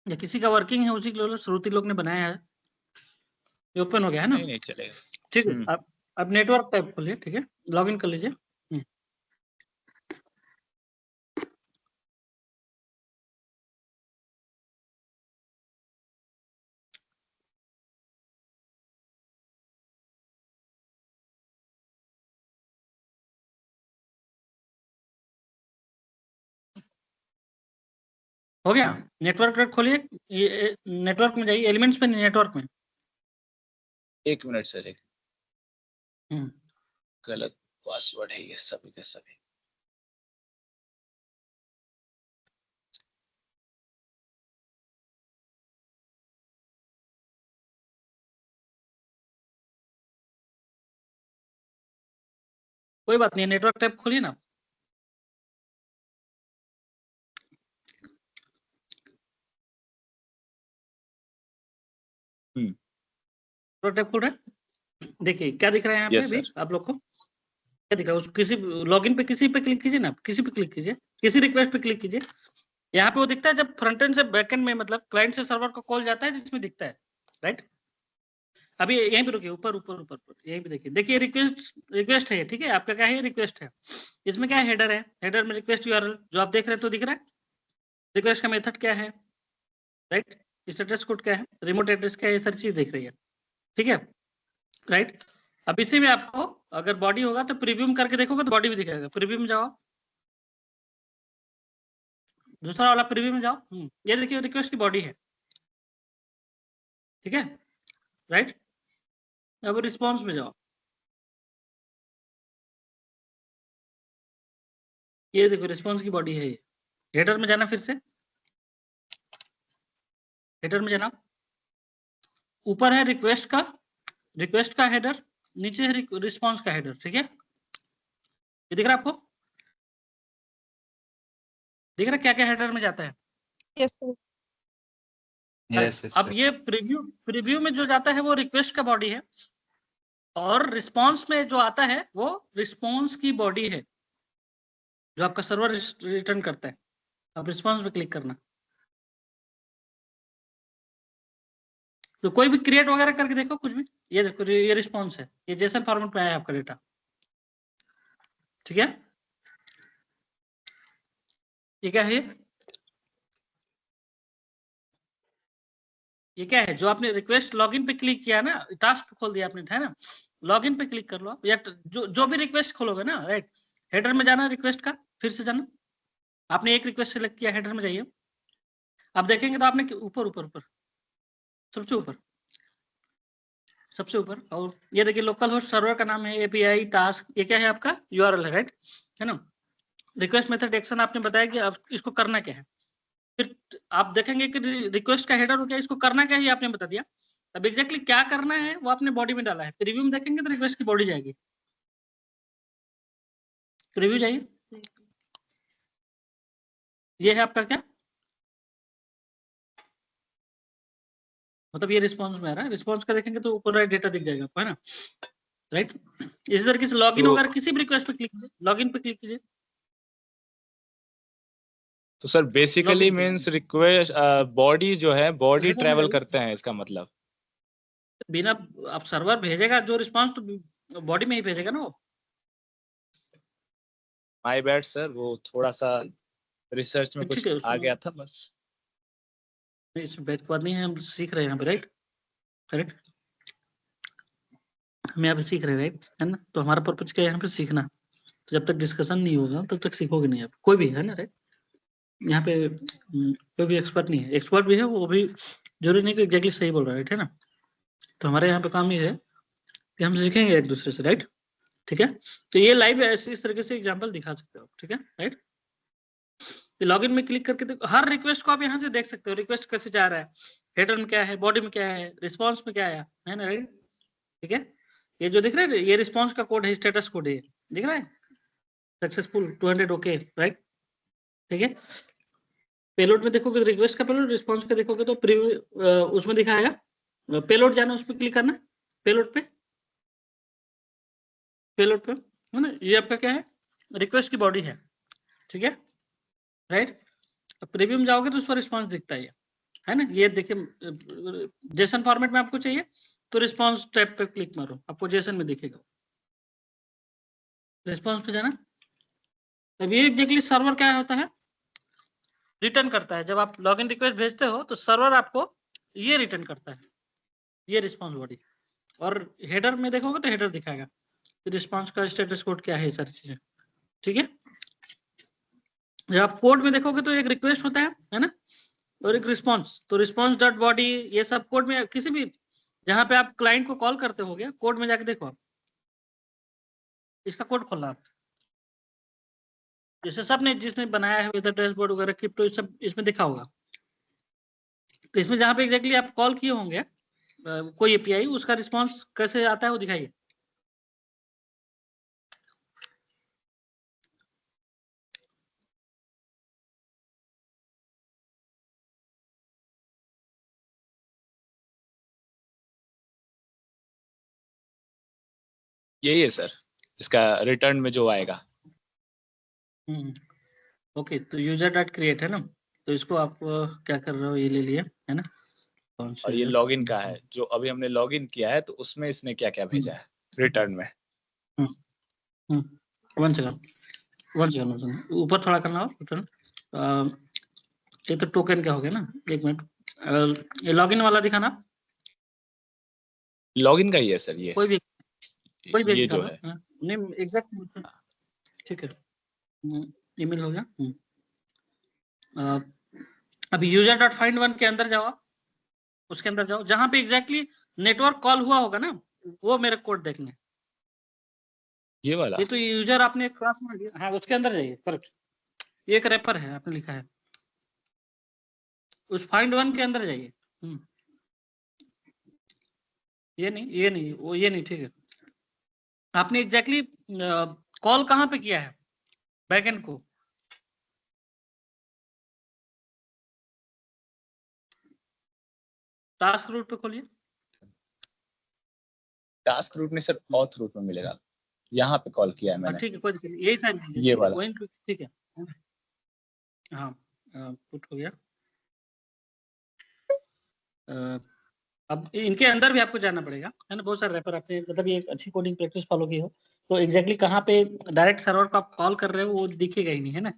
या किसी का वर्किंग है उसी के लिए श्रुति लोग ने बनाया है, ये ओपन हो गया है ना। नहीं नहीं चलेगा। ठीक है। आप नेटवर्क टाइप खोलिए, ठीक है, लॉगिन कर लीजिए। हो गया, नेटवर्क खोलिए, ये नेटवर्क में जाइए, एलिमेंट्स में, नेटवर्क में। 1 मिनट सर, एक गलत पासवर्ड है ये सभी के सभी। कोई बात नहीं, नेटवर्क टाइप खोलिए ना। नेटवर्क टाइप खोल रहे हैं, देखिए क्या दिख रहा है यहाँ पे अभी आप लोग को, क्या दिख रहा है? किसी लॉगिन पे, किसी पे क्लिक कीजिए ना, किसी पे क्लिक कीजिए, किसी रिक्वेस्ट पे क्लिक कीजिए। यहाँ पे वो दिखता है जब फ्रंट एंड से बैक एंड में, मतलब क्लाइंट से सर्वर का कॉल जाता है, जिसमें दिखता है, राइट। अभी यहीं पे रुकिए, ऊपर ऊपर ऊपर यहीं पे देखिए, देखिए रिक्वेस्ट है, ठीक है, आपका क्या है, रिक्वेस्ट है। इसमें क्या है, हेडर है, हेडर में रिक्वेस्ट यूआरएल जो आप देख रहे हैं तो दिख रहा है। रिक्वेस्ट का मेथड क्या है, राइट, स्टेटस कोड क्या है, रिमोट एड्रेस क्या है, ये सारी चीज देख रही है, ठीक है, राइट। अब इसी में आपको अगर बॉडी होगा तो प्रीव्यू करके देखोगे तो बॉडी भी दिखाएगा। प्रीव्यू में जाओ, दूसरा वाला प्रीव्यू में जाओ, ये देखिए रिक्वेस्ट की बॉडी है, ठीक है, राइट। अब रिस्पॉन्स में जाओ, ये देखो रिस्पॉन्स की बॉडी है ये। हेडर में जाना, फिर से हेडर में जाना, ऊपर है रिक्वेस्ट का हेडर, नीचे है रिस्पॉन्स का हेडर, ठीक है, ये दिख रहा है आपको, दिख रहा है क्या क्या हेडर में जाता है? Yes sir. यस अब ये प्रीव्यू में जो जाता है वो रिक्वेस्ट का बॉडी है, और रिस्पॉन्स में जो आता है वो रिस्पॉन्स की बॉडी है, जो आपका सर्वर रिटर्न करता है। अब रिस्पॉन्स पे क्लिक करना, तो कोई भी क्रिएट वगैरह करके देखो कुछ भी, ये देखो ये रिस्पॉन्स है, ये जेसन फॉर्मेट में आया है आपका डेटा, ठीक है। ये क्या है, ये क्या है, जो आपने रिक्वेस्ट लॉगिन पे क्लिक किया ना, टास्क खोल दिया आपने, है ना, लॉगिन पे क्लिक कर लो आप, या जो भी रिक्वेस्ट खोलोगे ना, राइट, हेडर में जाना, रिक्वेस्ट का फिर से जाना, आपने एक रिक्वेस्ट सेलेक्ट किया, हेडर में जाइए, आप देखेंगे तो आपने ऊपर ऊपर ऊपर सबसे ऊपर, और ये देखिए लोकल होस्ट सर्वर का नाम है, एपीआई टास्क, ये क्या है आपका यूआरएल है, राइट, है ना। रिक्वेस्ट मेथड एक्शन आपने बताया कि आप इसको करना क्या है, फिर आप देखेंगे कि रिक्वेस्ट का हेडर हो गया, इसको करना क्या है आपने बता दिया। अब एग्जैक्टली क्या करना है वो आपने बॉडी में डाला है। प्रीव्यू में देखेंगे तो रिक्वेस्ट की बॉडी जाएगी, प्रीव्यू जाइए, ये है आपका क्या, मतलब ये रिस्पॉन्स में आ रहा है, रिस्पॉन्स का देखेंगे तो ऊपर राइट डेटा दिख जाएगा आपको, है ना, राइट। इसी तरीके से लॉगिन वगैरह किसी भी रिक्वेस्ट पे क्लिक कीजिए, लॉगिन पे क्लिक कीजिए। तो sir basically means request body जो है, बॉडी ट्रेवल करते हैं, इसका मतलब बिना आप सर्वर भेजेगा जो रिस्पॉन्स, तो बॉडी में ही भेजेगा ना वो। माय बैड सर, वो थोड़ा सा रिसर्च में कुछ आ गया था बस। इसमें बैक बात नहीं है, हम सीख रहे हैं यहाँ पे, राइट, करेक्ट, हम यहाँ पे सीख रहे हैं, राइट, है ना। तो हमारा पर्पज क्या है यहाँ पे, सीखना। तो जब तक डिस्कशन नहीं होगा तब तक सीखोगे नहीं आप, कोई भी, है ना, राइट। यहाँ पे कोई भी एक्सपर्ट नहीं है, एक्सपर्ट भी है वो भी जरूरी नहीं कि एग्जैक्टली सही बोल रहा है, राइट, है ना। तो हमारे यहाँ पे काम ये है कि हम सीखेंगे एक दूसरे से, राइट, ठीक है। तो ये लाइव ऐसे इस तरीके से एग्जांपल दिखा सकते हो, ठीक है, राइट। लॉगिन में क्लिक करके देखो, हर रिक्वेस्ट को आप यहाँ से देख सकते हो, रिक्वेस्ट कैसे जा रहा है, हेडर में क्या है, बॉडी में क्या है, रिस्पॉन्स में क्या है ना, राइट, ठीक है। ये जो दिख रहा है ये रिस्पॉन्स का कोड है, स्टेटस कोड है, दिख रहा है, सक्सेसफुल 200 ओके, राइट, ठीक है। पेलोड में देखोगे रिक्वेस्ट का पेलोड, रिस्पॉन्स का देखोगे तो उसमें दिखाएगा, पेलोड जाना, उस पर क्लिक करना, पेलोड पे है ना, ये आपका क्या है, रिक्वेस्ट की बॉडी है, ठीक है, राइट। प्रीव्यू में जाओगे तो उस पर रिस्पॉन्स दिखता है ना, ये देखिए जेसन फॉर्मेट में आपको चाहिए तो रिस्पॉन्स टैब पे क्लिक मारो, आपको जेसन में दिखेगा। रिस्पॉन्स पे जाना। अब ये एग्जैक्टली सर्वर क्या होता है, रिटर्न करता है। जब आप लॉगिन रिक्वेस्ट भेजते हो तो सर्वर आपको ये रिटर्न करता है, ये रिस्पॉन्स बॉडी। और हेडर में देखोगे तो हेडर दिखाएगा रिस्पॉन्स का स्टेटस कोड क्या है, सारी चीजें। ठीक है, जब आप कोड में देखोगे तो एक रिक्वेस्ट होता है ना, और एक रिस्पॉन्स। तो रिस्पॉन्स डॉट बॉडी ये सब कोड में, किसी भी जहां पे आप क्लाइंट को कॉल करते हो गया, कोड में जाके देखो आप, इसका कोड खोलना आप, जैसे सबने जिसने बनाया है वेदर डैशबोर्ड वगैरह क्रिप्टो सब इसमें दिखा होगा। तो इसमें जहाँ पे एग्जैक्टली आप कॉल किए होंगे कोई एपीआई, उसका रिस्पॉन्स कैसे आता है वो दिखाइए। यही है सर, इसका रिटर्न में जो आएगा। ओके, तो यूजर डॉट क्रिएट है ना, तो इसको आप क्या कर रहे हो, ये ले लिया है ना। और ये लॉगिन का है, जो अभी हमने लॉगिन किया है, तो उसमें इसने क्या क्या भेजा है रिटर्न में। 1 सेकंड ऊपर थोड़ा करना हो रिटर्न। ये तो टोकन क्या हो गया ना, 1 मिनट। ये लॉगिन वाला दिखाना, लॉगिन का ही है सर ये, कोई भी ये दिखा जो दो। है। नहीं एग्जैक्ट, ठीक है, ईमेल हो गया। अभी यूजर डॉट फाइंड वन के अंदर जाओ, उसके अंदर जाओ, जहां पे एग्जैक्टली नेटवर्क कॉल हुआ होगा ना, वो मेरे कोड देखने। ये वाला, ये तो यूजर आपने क्लास में दिया, हाँ उसके अंदर जाइए, करेक्ट। ये एक रेफर है आपने लिखा है, उस फाइंड वन के अंदर जाइए। ये नहीं वो, ये नहीं, ठीक है। आपने एग्जैक्टली कॉल कहाँ पे किया है बैकएंड को, टास्क रूट पे खोलिए। टास्क रूट में सर ऑथ रूट में मिलेगा, यहाँ पे कॉल किया है मैंने। ठीक है, कोई दिक्कत नहीं, यही सारी चीजें, ये ठीक है, वाला। वही ठीक है। हाँ पुट हो गया। अब इनके अंदर भी आपको जाना पड़ेगा, है ना। बहुत सारे रेफर आपने, मतलब ये एक अच्छी कोडिंग प्रैक्टिस फॉलो की हो तो एग्जैक्टली कहाँ पे डायरेक्ट सर्वर को आप कॉल कर रहे हो वो दिखेगा ही नहीं, है ना।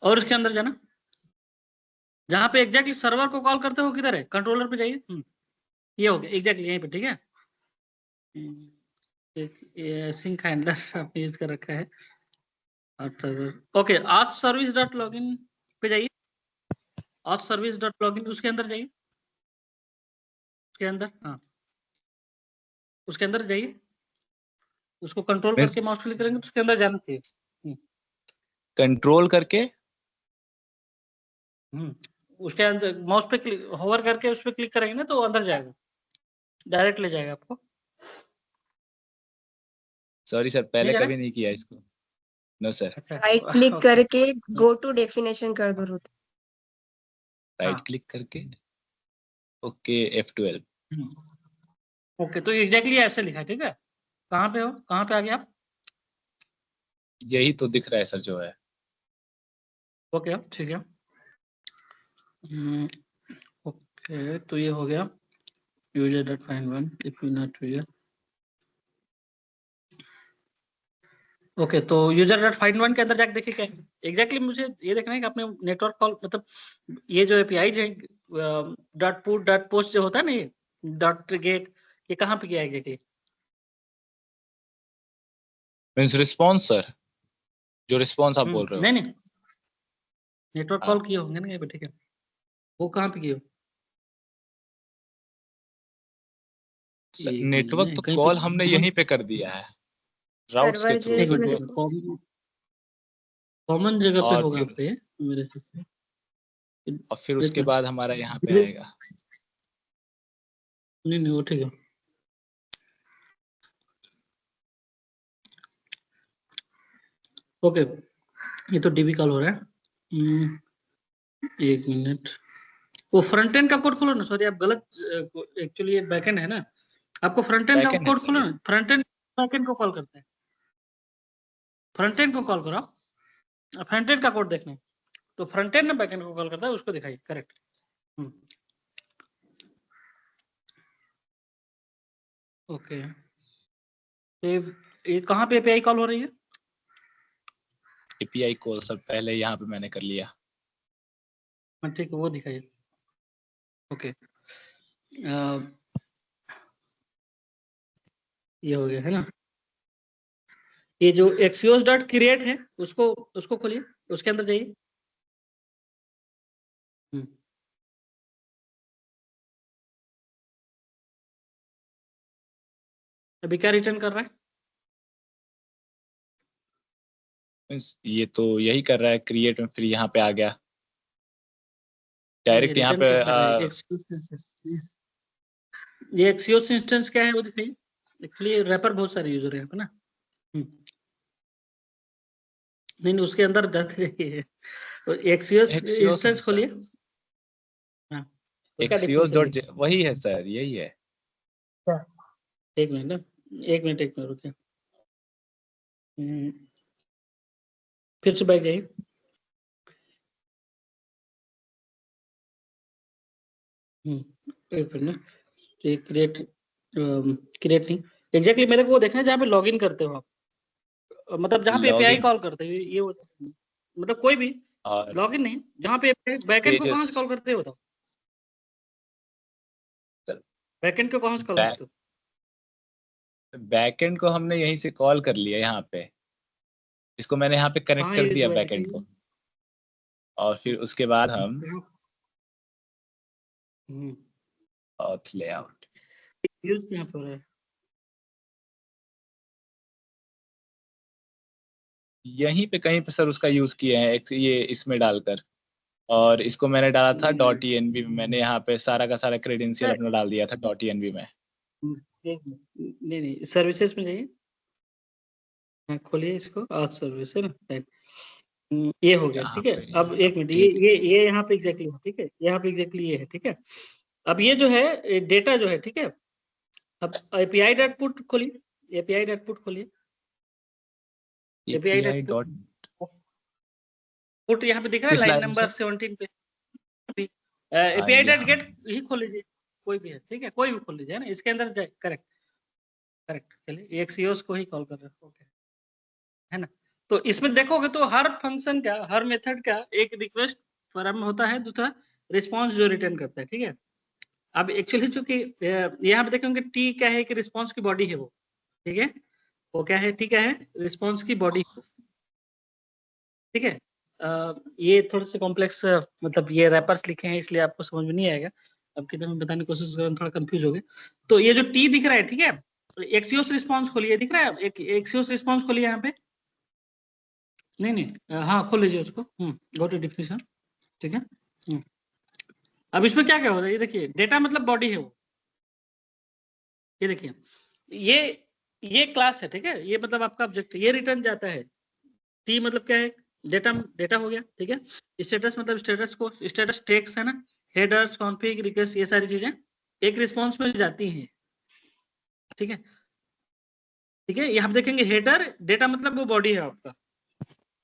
और उसके अंदर जाना, जहाँ पे एग्जैक्टली सर्वर को कॉल करते हो, किधर है, कंट्रोलर पे जाइए। ये हो गया एग्जैक्टली यहीं पे, ठीक है। एक सिंक हैंडलर आपने यूज कर रखा है, सर्वर। ओके, आज सर्विस डॉट लॉगिन पे जाइए, आज सर्विस डॉट लॉगिन, उसके अंदर जाइए, उसके अंदर, हाँ उसके अंदर जाइए, उसको कंट्रोल करके माउस क्लिक करेंगे तो उसके अंदर जाना चाहिए। कंट्रोल करके उसके अंदर माउस पे क्लिक, होवर करके उस पे क्लिक करेंगे ना तो अंदर जाएगा, डायरेक्ट ले जाएगा आपको। सॉरी सर, पहले नहीं कभी नहीं किया इसको। No sir. राइट क्लिक करके गो टू डेफिनेशन कर दो रूट। राइट क्लिक करके, ओके F12। ओके, तो एग्जैक्टली ऐसे लिखा है, ठीक है। कहाँ पे हो, कहाँ पे आ गए आप? यही तो दिख रहा है सर जो है। ओके ठीक है। ओके, तो ये हो गया user dot find one if you not user. Okay, तो यूजर डॉट फाइंड वन के अंदर जाके देखिए क्या है एग्जैक्टली। मुझे ये देखना है कि आपने नेटवर्क कॉल, मतलब ये जो एपीआई है डॉट पुट डॉट पोस्ट जो होता है ना, ये डॉट गेट, ये कहाँ पे किया है एग्जैक्टली? मींस रिस्पांस सर, जो रिस्पांस आप बोल रहे हो। नहीं नेटवर्क कॉल किए होंगे ना यहाँ पे, ठीक है। वो कहाँ पे किए हो? नेटवर्क तो कॉल हमने यहीं पे कर दिया है, राउट्स के थ्रू। कॉमन जगह पे होगा पे मेरे से, और फिर उसके बाद हमारा यहाँ पे आएगा। नहीं वो ठीक है। ओके, ये तो डीबी कॉल हो रहा है। 1 मिनट, वो फ्रंट एंड का कोड खोलो ना। सॉरी आप गलत, एक्चुअली ये बैकएंड है ना, आपको फ्रंट एंड का कोड खोलो ना। फ्रंट एंड बैकएंड को कॉल करते हैं, फ्रंट एंड को कॉल करो, फ्रंट एंड का कोड देखना है तो फ्रंट एंड ना बैकएंड को कॉल करता है, उसको दिखाइए, करेक्ट। ओके, तो ये कहाँ पे एपीआई कॉल हो रही है? एपीआई कॉल सर पहले यहाँ पे मैंने कर लिया। हाँ ठीक है, वो दिखाइए। ओके, ये हो गया है ना। ये जो एक्सियोस डॉट क्रिएट है उसको खोलिए, उसके अंदर जाइए। अभी क्या रिटर्न कर रहा है? ये तो यही कर रहा है क्रिएट में, फिर यहाँ पे आ गया ये डायरेक्ट यहाँ रिटर्न पे। क्या कर रहा है? ये एक्सियोस इंस्टेंस क्या है वो दिखाइए। एक्चुअली रैपर बहुत सारे यूजर है यहाँ पे ना। नहीं नहीं, उसके अंदर जाते जाइए, तो एक्सियोस एक्सियोस इंस्टेंस खोलिए। हाँ, उसका एक्सियोस definition डॉट लिखिए। वही है सर, यही है। एक मिनट ना, एक मिनट रुकिए। फिर से बैठ जाइए। एक मिनट ना, तो क्रिएट क्रिएट नहीं, एग्जैक्टली मेरे को वो देखना है जहाँ पे लॉगिन करते हो आप, मतलब जहाँ पे एपीआई लॉगिन कॉल करते हो ये मतलब कोई भी और लॉगिन नहीं, जहाँ पे बैकएंड को कहाँ से पेजेस। कॉल करते हो? बताओ, बैकएंड को कहाँ से कॉल करते हो? बैकएंड को हमने यहीं से कॉल कर लिया, यहाँ पे इसको मैंने यहाँ पे कनेक्ट हाँ, कर ये दिया जो है बैकएंड को, और फिर उसके बाद हम ऑथ लेआउट यूज यहाँ पर है। यहीं पे कहीं पे सर उसका यूज किए हैं ये इसमें डालकर, और इसको मैंने डाला था डॉट .env में। मैंने यहाँ पे सारा का सारा क्रेडेंशियल अपना डाल दिया था .env में। नहीं नहीं, सर्विसेज में जाइए। हाँ, खोलिए इसको, आज सर्विस है ना, राइट। ये हो गया, यहाँ ठीक है। पे अब एक मिनट, ये यहाँ पे एग्जैक्टली है, ठीक है, यहाँ पे एग्जैक्टली ये है, ठीक है। अब ये जो है डेटा जो है, ठीक है। अब एपीआई डॉट पुट खोलिए, एपीआई डॉट पुट खोलिए, API API dot dot put यहाँ पे दिख रहा है किस लाइन लाइन में नंबर सर? 17 पे। एपीआई डॉट यहाँ गेट ही खोल लीजिए, कोई भी है, ठीक है, कोई भी खोल लीजिए, है ना। इसके अंदर जाए, करेक्ट करेक्ट, चलिए एक्सियोस को ही कॉल कर रहे हैं, ओके, है ना। तो इसमें देखोगे तो हर फंक्शन का, हर मेथड का एक रिक्वेस्ट प्रारंभ होता है, दूसरा रिस्पांस जो रिटर्न करता है, ठीक है। अब एक्चुअली चूंकि यहाँ पे देखेंगे टी क्या है कि रिस्पांस की बॉडी है वो, ठीक है। वो क्या है, टी क्या है, रिस्पांस की बॉडी, ठीक है। ये थोड़े से कॉम्प्लेक्स, मतलब ये रैपर्स लिखे हैं इसलिए आपको समझ में नहीं आएगा। अब किधर मैं बताने की कोशिश कर रहा हूँ, थोड़ा कंफ्यूज हो गए। तो ये जो टी दिख रहा है, ठीक है, एक्सियोस रिस्पांस खोलिए, दिख रहा है एक एक्सियोस रिस्पांस खोलिए यहाँ पे। नहीं नहीं, हाँ खोल लीजिए उसको, गो टू डिफिनेशन, ठीक है। अब इसमें क्या क्या होता है, ये देखिए, डेटा मतलब बॉडी है वो, ये देखिए, ये क्लास है, ठीक है, ये मतलब आपका ऑब्जेक्ट है, ये रिटर्न जाता है। टी मतलब क्या है, डेटा, डेटा हो गया, ठीक है। स्टेटस मतलब स्टेटस को, स्टेटस टेक्स्ट है ना, हेडर्स, कॉन्फिग, रिक्वेस्ट, ये सारी चीजें एक रिस्पॉन्स में जाती हैं, ठीक है। ठीक है, यहाँ देखेंगे हेडर डेटा मतलब वो बॉडी है आपका।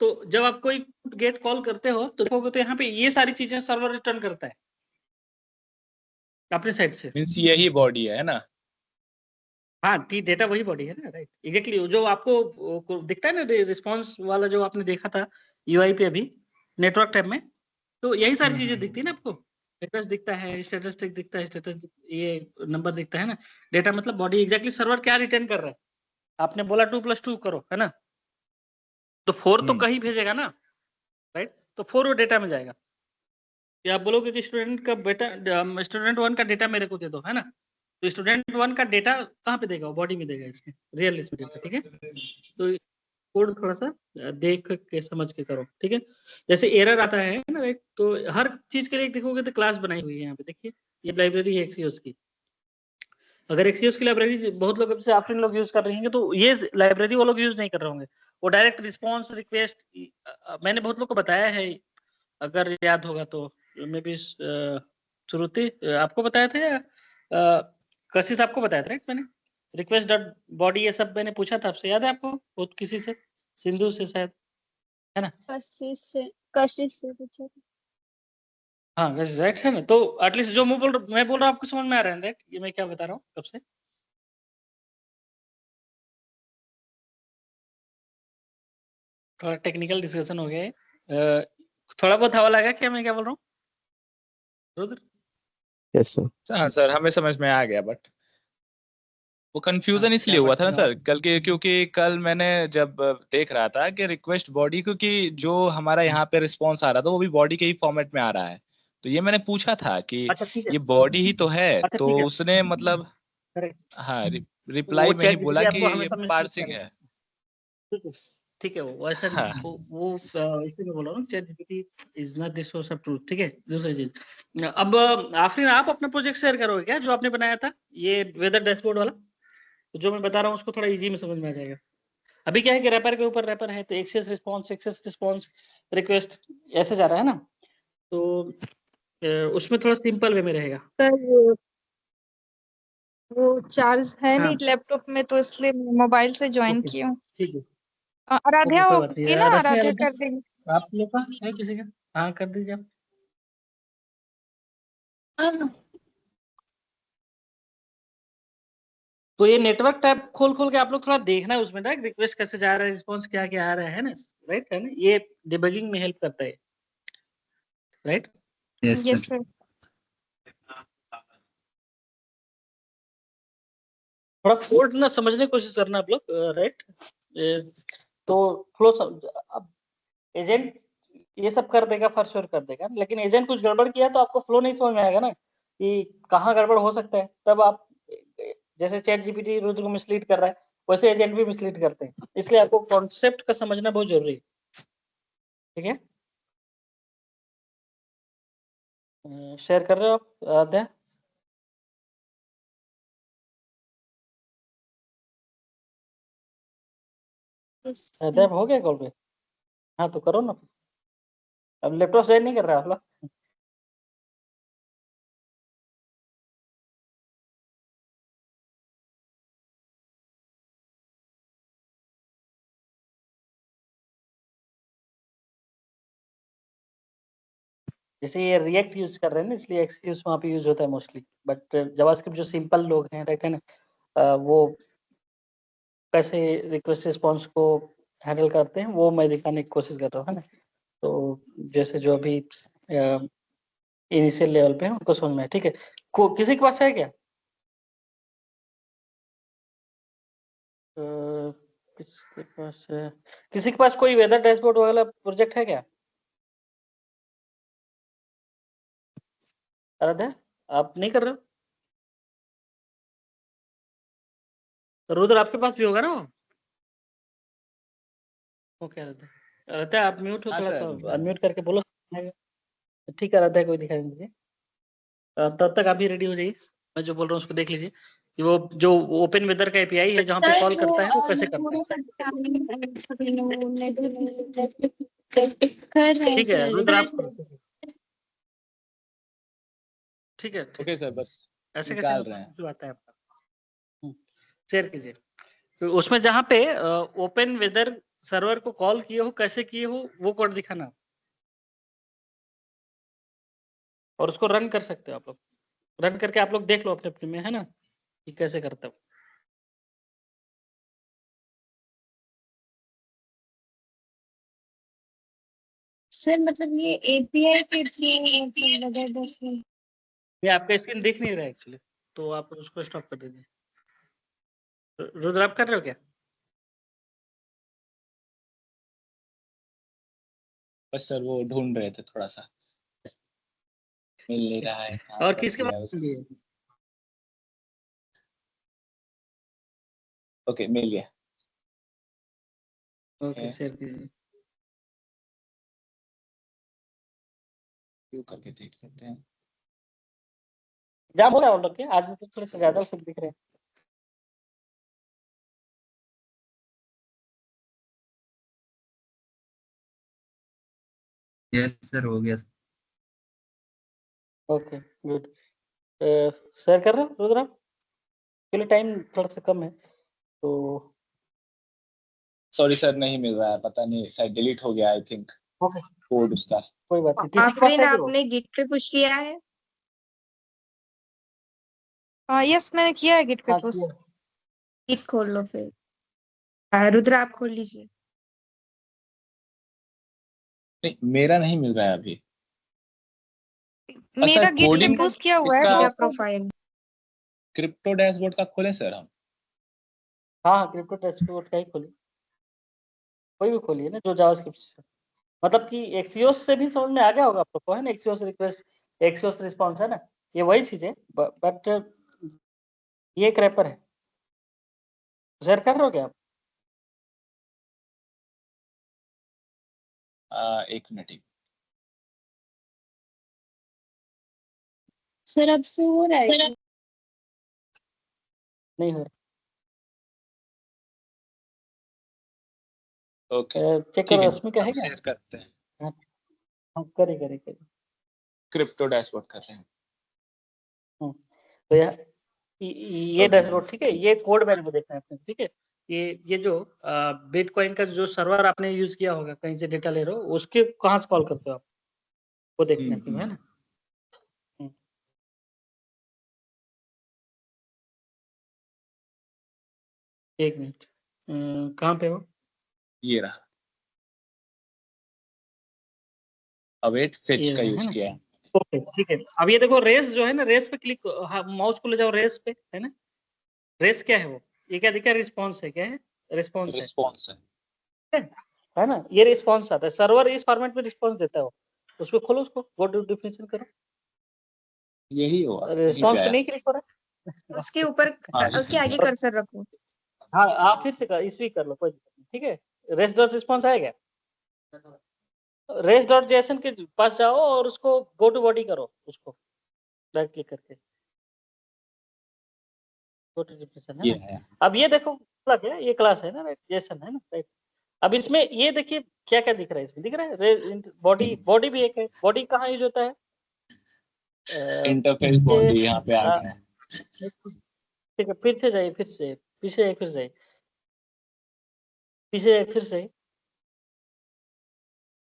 तो जब आप कोई गेट कॉल करते हो तो देखोगे तो यहाँ पे ये सारी चीजें सर्वर रिटर्न करता है अपने साइड से। मीन्स यही बॉडी है ना? हाँ, टी डेटा वही बॉडी है ना, राइट, एग्जैक्टली। जो आपको दिखता है ना रिस्पॉन्स वाला जो आपने देखा था यूआई पे अभी नेटवर्क टैब में, तो यही सारी चीजें दिखती है ना आपको। स्टेटस दिखता है, स्टेटस टिक दिखता है, स्टेटस, ये नंबर दिखता है ना। डेटा मतलब बॉडी, एग्जैक्टली सर्वर क्या रिटर्न कर रहा है। आपने बोला 2+2 करो, है ना, तो 4 तो कहीं भेजेगा ना, राइट। तो 4 वो डेटा में जाएगा। या आप बोलोगे कि स्टूडेंट का बेटा, स्टूडेंट 1 का डेटा मेरे को दे दो, है ना, तो स्टूडेंट 1 का डेटा कहाँ पे देगा, बॉडी में देगा, इसमें रियल इसमें डेटा, ठीक है। तो कोड थोड़ा सा देख के समझ के करो, ठीक है। जैसे एरर आता है ना, राइट, तो हर चीज के लिए देखोगे तो क्लास बनाई हुई है यहाँ पे, देखिए ये लाइब्रेरी है एक्सियोस की। अगर एक्सियोस की लाइब्रेरी बहुत लोग से आफरीन लोग यूज कर रहे हैं, तो ये लाइब्रेरी वो लोग यूज नहीं कर रहे होंगे। वो डायरेक्ट रिस्पॉन्स रिक्वेस्ट, मैंने बहुत लोग को बताया है, अगर याद होगा तो, मे बी श्रुति आपको बताया था या कशिश आपको बताया था, राइट। मैंने रिक्वेस्ट डॉट बॉडी ये सब मैंने पूछा था आपसे, याद है आपको, बहुत किसी से, सिंधु से शायद, है ना। कशिश से पूछा था। हाँ राइट, है ना। तो एटलीस्ट जो मैं बोल रहा हूँ आपको समझ में आ रहा है, राइट, ये मैं क्या बता रहा हूँ कब से। थोड़ा टेक्निकल डिस्कशन हो गया है। थोड़ा बहुत हवा लगा क्या मैं क्या बोल रहा हूँ रुद्र? Yes sir. हाँ सर, हमें समझ में आ गया, बट वो कंफ्यूजन इसलिए क्या हुआ था ना question सर कल के, क्योंकि कल मैंने जब देख रहा था कि रिक्वेस्ट बॉडी, क्योंकि जो हमारा यहाँ पे रिस्पॉन्स आ रहा था वो भी बॉडी के ही फॉर्मेट में आ रहा है, तो ये मैंने पूछा था कि अच्छा ठीक है, ये बॉडी ही तो है, अच्छा तो ठीक है, उसने मतलब करेक्ट। हाँ वो रिप्लाई में ही चैट बोला जीपीटी कि आपको ये हमेशा मिसलीड पार्सिंग है। करेगा। ठीक है, ठीक है, वो ऐसा हाँ वो इसलिए मैं बोल रहा हूँ chat GPT is not the source of truth. ठीक है, दूसरी चीज, अब आफरीन आप अपना प्रोजेक्ट शेयर करोगे क्या जो आपने बनाया था, ये वेदर डैशबोर्ड वाला? तो जो मैं बता रहा हूँ उसको थोड़ा इजी में समझ में आ जाएगा। अभी क्या है कि रैपर के ऊपर रैपर है, तो एक्सेस रिस्पॉन्स रिक्वेस्ट ऐसे जा रहा है ना, तो उसमें थोड़ा सिंपल वे में रहेगा। सर वो चार्ज है हाँ नहीं लैपटॉप में, तो इसलिए मोबाइल से ज्वाइन ओके की हूँ। ठीक है, ओके आराध्या कोई बात नहीं। होगी ना, रश्मि आराध्या आराध्या कर देंगे। आप लोग का है किसी का? हाँ कर दीजिए आप। तो ये नेटवर्क टैब खोल खोल के आप लोग थोड़ा देखना है उसमें ना, रिक्वेस्ट कैसे जा रहा है, रिस्पॉन्स क्या क्या आ रहा है ना, राइट है ना, ये डिबगिंग में हेल्प करता है, right? Yes yes sir. Sir. थोड़ा कोड ना समझने की कोशिश करना आप लोग, राइट? तो फ्लो अब एजेंट ये सब कर देगा, फॉर श्योर कर देगा, लेकिन एजेंट कुछ गड़बड़ किया तो आपको फ्लो नहीं समझ में आएगा ना कि कहाँ गड़बड़ हो सकता है। तब आप जैसे चैट जीपीटी रुद्र को मिसलीड कर रहा है, वैसे एजेंट भी मिसलीड करते हैं, इसलिए आपको कॉन्सेप्ट का समझना बहुत जरूरी है। ठीक है, शेयर कर रहे हो आप आराध्या? आराध्या हो गया कॉल पे? हाँ तो करो ना, अब लैपटॉप शेयर नहीं कर रहा आप लोग? जैसे ये रिएक्ट यूज कर रहे हैं ना, इसलिए एक्सक्यूज वहाँ पे यूज होता है मोस्टली, बट जावास्क्रिप्ट जो सिंपल लोग हैं, राइट है ना, वो कैसे रिक्वेस्ट रिस्पॉन्स को हैंडल करते हैं वो मैं दिखाने की कोशिश कर रहा हूँ, है ना। तो जैसे जो अभी इनिशियल लेवल पे है उनको समझ में है। ठीक है, किसी के पास है क्या? किसके पास है? किसी के पास कोई वेदर डैशबोर्ड वाला प्रोजेक्ट है क्या? आराध्या आप नहीं कर रहे हो? रुद्र आपके पास भी होगा ना वो? ओके आराध्या, आराध्या आप म्यूट हो, हाँ थोड़ा सा सर। अनम्यूट करके बोलो। ठीक है आराध्या, कोई दिखाई दीजिए। तब तक आप भी रेडी हो जाइए, मैं जो बोल रहा हूँ उसको देख लीजिए कि वो जो ओपन वेदर का एपीआई है जहाँ पे कॉल करता है वो कैसे करता है। ठीक है रुद्र आप, ठीक है ठीक ओके है, सर, बस ऐसे कैसे निकाल होगा, रहे हैं। जो आता है आपका शेयर कीजिए। तो उसमें जहाँ पे ओपन वेदर सर्वर को कॉल किए हो, कैसे किए हो, वो कोड दिखाना, और उसको रन कर सकते हो आप लोग। रन करके आप लोग देख लो अपने अपने में, है ना, कि कैसे करते हो। सर मतलब ये एपीआई के थ्रू मतलब लगा दस में। ये आपका स्क्रीन दिख नहीं रहा है एक्चुअली, तो आप उसको स्टॉप कर दीजिए। रुद्र आप कर रहे हो क्या? बस सर वो ढूंढ रहे थे थोड़ा सा, मिल नहीं रहा है, हाँ और कर किसके दिया पास बस। भी है? ओके मिल गया। ओके शेयर कीजिए। क्यों करके देख लेते हैं। जहाँ बोला आप लोग के आज में तो थोड़े से ज्यादा सब दिख रहे हैं। यस सर हो गया। ओके गुड, शेयर कर रहे हो रुद्र आप? के लिए टाइम थोड़ा सा कम है तो। सॉरी सर, नहीं मिल रहा है, पता नहीं शायद डिलीट हो गया, आई थिंक ओके कोड उसका। कोई बात नहीं, किसी के पास आफरीन है क्या वो? आपने गिट पे पुश किया है? यस मैंने किया है गिट पे हाँ पुश। किया। गिट खोल लो फिर। रुद्र आप खोल लीजिए। नहीं, मेरा नहीं मिल रहा है अभी। मेरा सर गेट कोडिंग कंपोज किया हुआ है इसका मेरा प्रोफाइल। क्रिप्टो डैशबोर्ड का खोले सर हम। हाँ, क्रिप्टो डैशबोर्ड का ही खोलिए, कोई भी खोलिए ना जो जावास्क्रिप्ट से, मतलब कि एक्सियोस से भी समझ में आ गया होगा आप लोग को, है ना? एक्सियोस रिक्वेस्ट, एक्सियोस रिस्पॉन्स, है ना? ये वही चीज है, बट ये एक रैपर है। शेयर कर रहे हो क्या आप? एक मिनट। सर अब से हो रहा है? नहीं हो रहा, ओके चेक ठीक करो, है, रश्मि का है अब क्या? शेयर करते हैं। हाँ, हाँ, करे करे करे। क्रिप्टो डैशबोर्ड कर रहे हैं। तो ये ओके डैशबोर्ड, ठीक है, ये कोड वैल्यू देखना है आपने, ठीक है? ये जो बिटकॉइन का जो सर्वर आपने यूज किया होगा, कहीं से डेटा ले रहे हो, उसके कहाँ से कॉल करते हो आप, वो देखना है, है ना? एक मिनट, कहाँ पे हो? ये रहा, अवेट फेच ये का रहा, यूज है ना? किया है। ओके, ठीक है। अब ये देखो, रेस जो है ना, रेस पे क्लिक, माउस को ले जाओ रेस पे, है ना? रेस क्या है वो? ये क्या दिखा है? रिस्पॉन्स है, क्या है? रिस्पॉन्स है, रिस्पॉन्स है। है ना? ये रिस्पॉन्स आता है, सर्वर इस फॉर्मेट में रिस्पॉन्स देता है वो। उसको खोलो, उसको गो टू डेफिनेशन करो। यही हुआ, यही पे रिस्पॉन्स पे आया। नहीं क्लिक हो रहा है? उसके ऊपर हाँ उसके इसी पे आगे आया। कर्सर रखो। हाँ, आप फिर से कर, इस भी कर लो, कोई दिक्कत नहीं, ठीक है? रेस डॉट रिस्पॉन्स आएगा, रेस डॉट जेसन के पास जाओ और उसको गो टू बॉडी करो, उसको राइट क्लिक करके गो टू डेफिनेशन, है ये ना? है। अब ये देखो, अलग है, ये क्लास है ना, राइट? जेसन है ना, राइट? अब इसमें ये देखिए क्या क्या दिख रहा है, इसमें दिख रहा है बॉडी, बॉडी भी एक है। बॉडी कहाँ यूज होता है? इंटरफेस बॉडी यहाँ पे आ गया है। ठीक है, फिर से जाइए, फिर से पीछे जाइए, फिर से पीछे जाइए, फिर से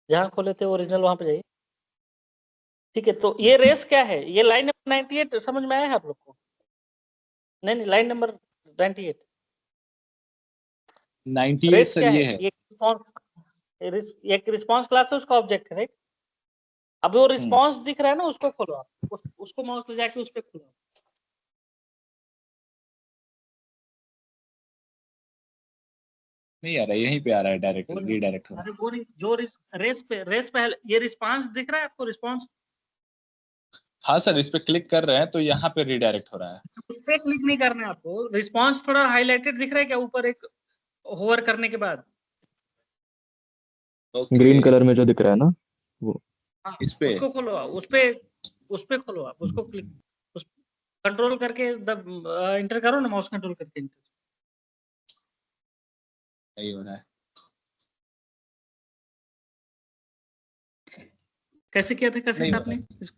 जहाँ खोले थे ओरिजिनल वहां पे जाइए, ठीक है? तो ये रेस क्या है? ये लाइन नंबर 98 समझ में आया है आप लोग को? नहीं, लाइन नंबर 98 98 रेस सर क्या ये है? है। ये एक रिस्पॉन्स क्लास है, उसका ऑब्जेक्ट है, राइट? अब वो रिस्पॉन्स दिख रहा है ना, उसको खोलो आप, उसको माउस ले जाके उस पे खोलो। नहीं आ रहा, यहीं पे आ रहा है, डायरेक्ट रीडायरेक्ट हो रहा अरे वो जो रेस पे ये रिस्पॉन्स दिख रहा है आपको? रिस्पॉन्स है। हाँ सर, इस पे क्लिक कर रहे हैं तो यहाँ पे रीडायरेक्ट हो रहा है। उस पे क्लिक नहीं करना है आपको। रिस्पॉन्स थोड़ा हाईलाइटेड दिख रहा है क्या ऊपर, एक होवर करने के बाद? ओके ग्रीन कलर में जो दिख रहा है ना वो। हाँ, इस पे उसको खोलो आप, उस पे खोलो आप, उसको क्लिक, उस कंट्रोल करके इंटर करो ना, माउस कंट्रोल करके enter। नहीं हो रहा है। कैसे किया था कशिश नहीं हो आपने रहा है। इसको,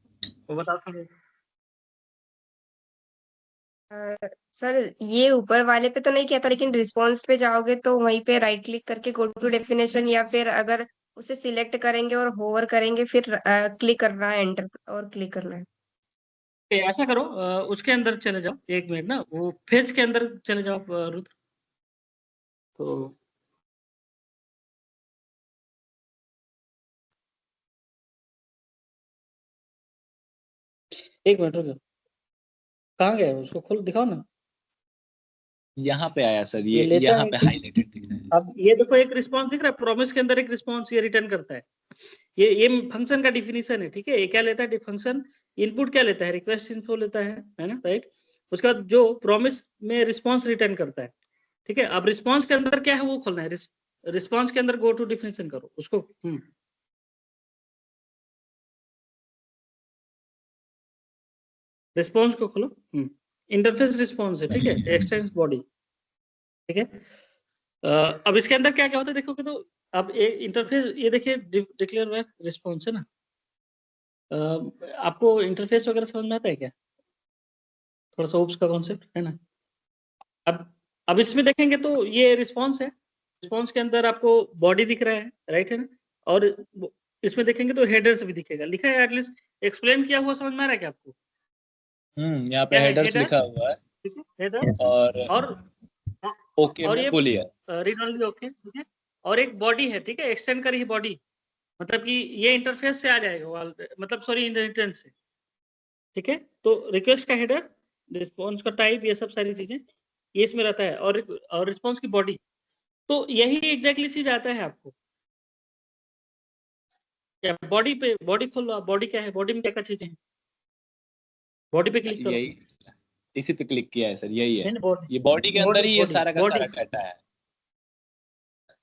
वो बता थोड़ा। सर ये ऊपर वाले पे तो नहीं किया था, लेकिन रिस्पॉन्स पे जाओगे तो वहीं पे राइट क्लिक करके गो टू डेफिनेशन, या फिर अगर उसे सिलेक्ट करेंगे और होवर करेंगे फिर क्लिक करना है, एंटर और क्लिक करना है। ऐसा करो, उसके अंदर चले जाओ, एक मिनट ना, वो फेज के अंदर चले जाओ रुद्र। तो एक मिनट रुको, कहाँ गया है? उसको खोल, दिखाओ ना। यहाँ पे आया सर, ये ये लेता यहाँ है पे कि, हाईलाइटेड दिख रहा है। अब ये देखो एक रिस्पॉन्स दिख रहा है, प्रॉमिस के अंदर एक रिस्पॉन्स ये रिटर्न करता है। ये फंक्शन का डिफिनीशन है, ठीक है? ये क्या लेता है फंक्शन? इनपुट क्या लेता है? रिक्वेस्ट इन्फो लेता है ना, राइट? उसके बाद जो प्रॉमिस में रिस्पॉन्स रिटर्न करता है, ठीक है? अब रिस्पॉन्स के अंदर क्या है वो खोलना है, रिस्पॉन्स के अंदर गो टू डिफिनीशन करो उसको। रिस्पॉन्स को खोलो, इंटरफेस रिस्पॉन्स है, ठीक है? एक्सटेंस बॉडी, ठीक है? अब इसके अंदर क्या क्या होता है देखोगे तो, अब इंटरफेस ये देखिए, डिक्लेयर वेर रिस्पॉन्स है ना। आपको इंटरफेस वगैरह समझ में आता है क्या? थोड़ा सा ओप्स का कॉन्सेप्ट है ना। अब इसमें देखेंगे तो ये रिस्पॉन्स है, रिस्पॉन्स के अंदर आपको बॉडी दिख रहा है, राइट, है ना? और इसमें देखेंगे तो हेडर्स भी दिखेगा, लिखा है एटलीस्ट, एक्सप्लेन किया हुआ समझ में आ रहा है क्या आपको? यहाँ पे क्या है हेडर्स लिखा हेडर्स? हुआ है। हेडर्स और ओके और में ये बोलिए। रीड ओनली, ओके, ठीक है? और एक बॉडी है, ठीक है? एक्सटेंड करी है बॉडी, मतलब कि ये इंटरफेस से आ जाएगा मतलब सॉरी इनहेरिटेंस से, ठीक है। तो रिक्वेस्ट का हेडर, रिस्पॉन्स का टाइप, ये सब सारी चीजें ये इसमें रहता है, और रिस्पॉन्स की बॉडी। तो यही एग्जैक्टली चीज आता है आपको। क्या बॉडी पे, बॉडी खोल लो आप, बॉडी क्या है, बॉडी में क्या क्या चीजें हैं, बॉडी पे क्लिक करो। यही इसी पे क्लिक किया है सर, यही है। नहीं, बॉडी, ये बॉडी के अंदर ही ये सारा का बॉडी, सारा डाटा है।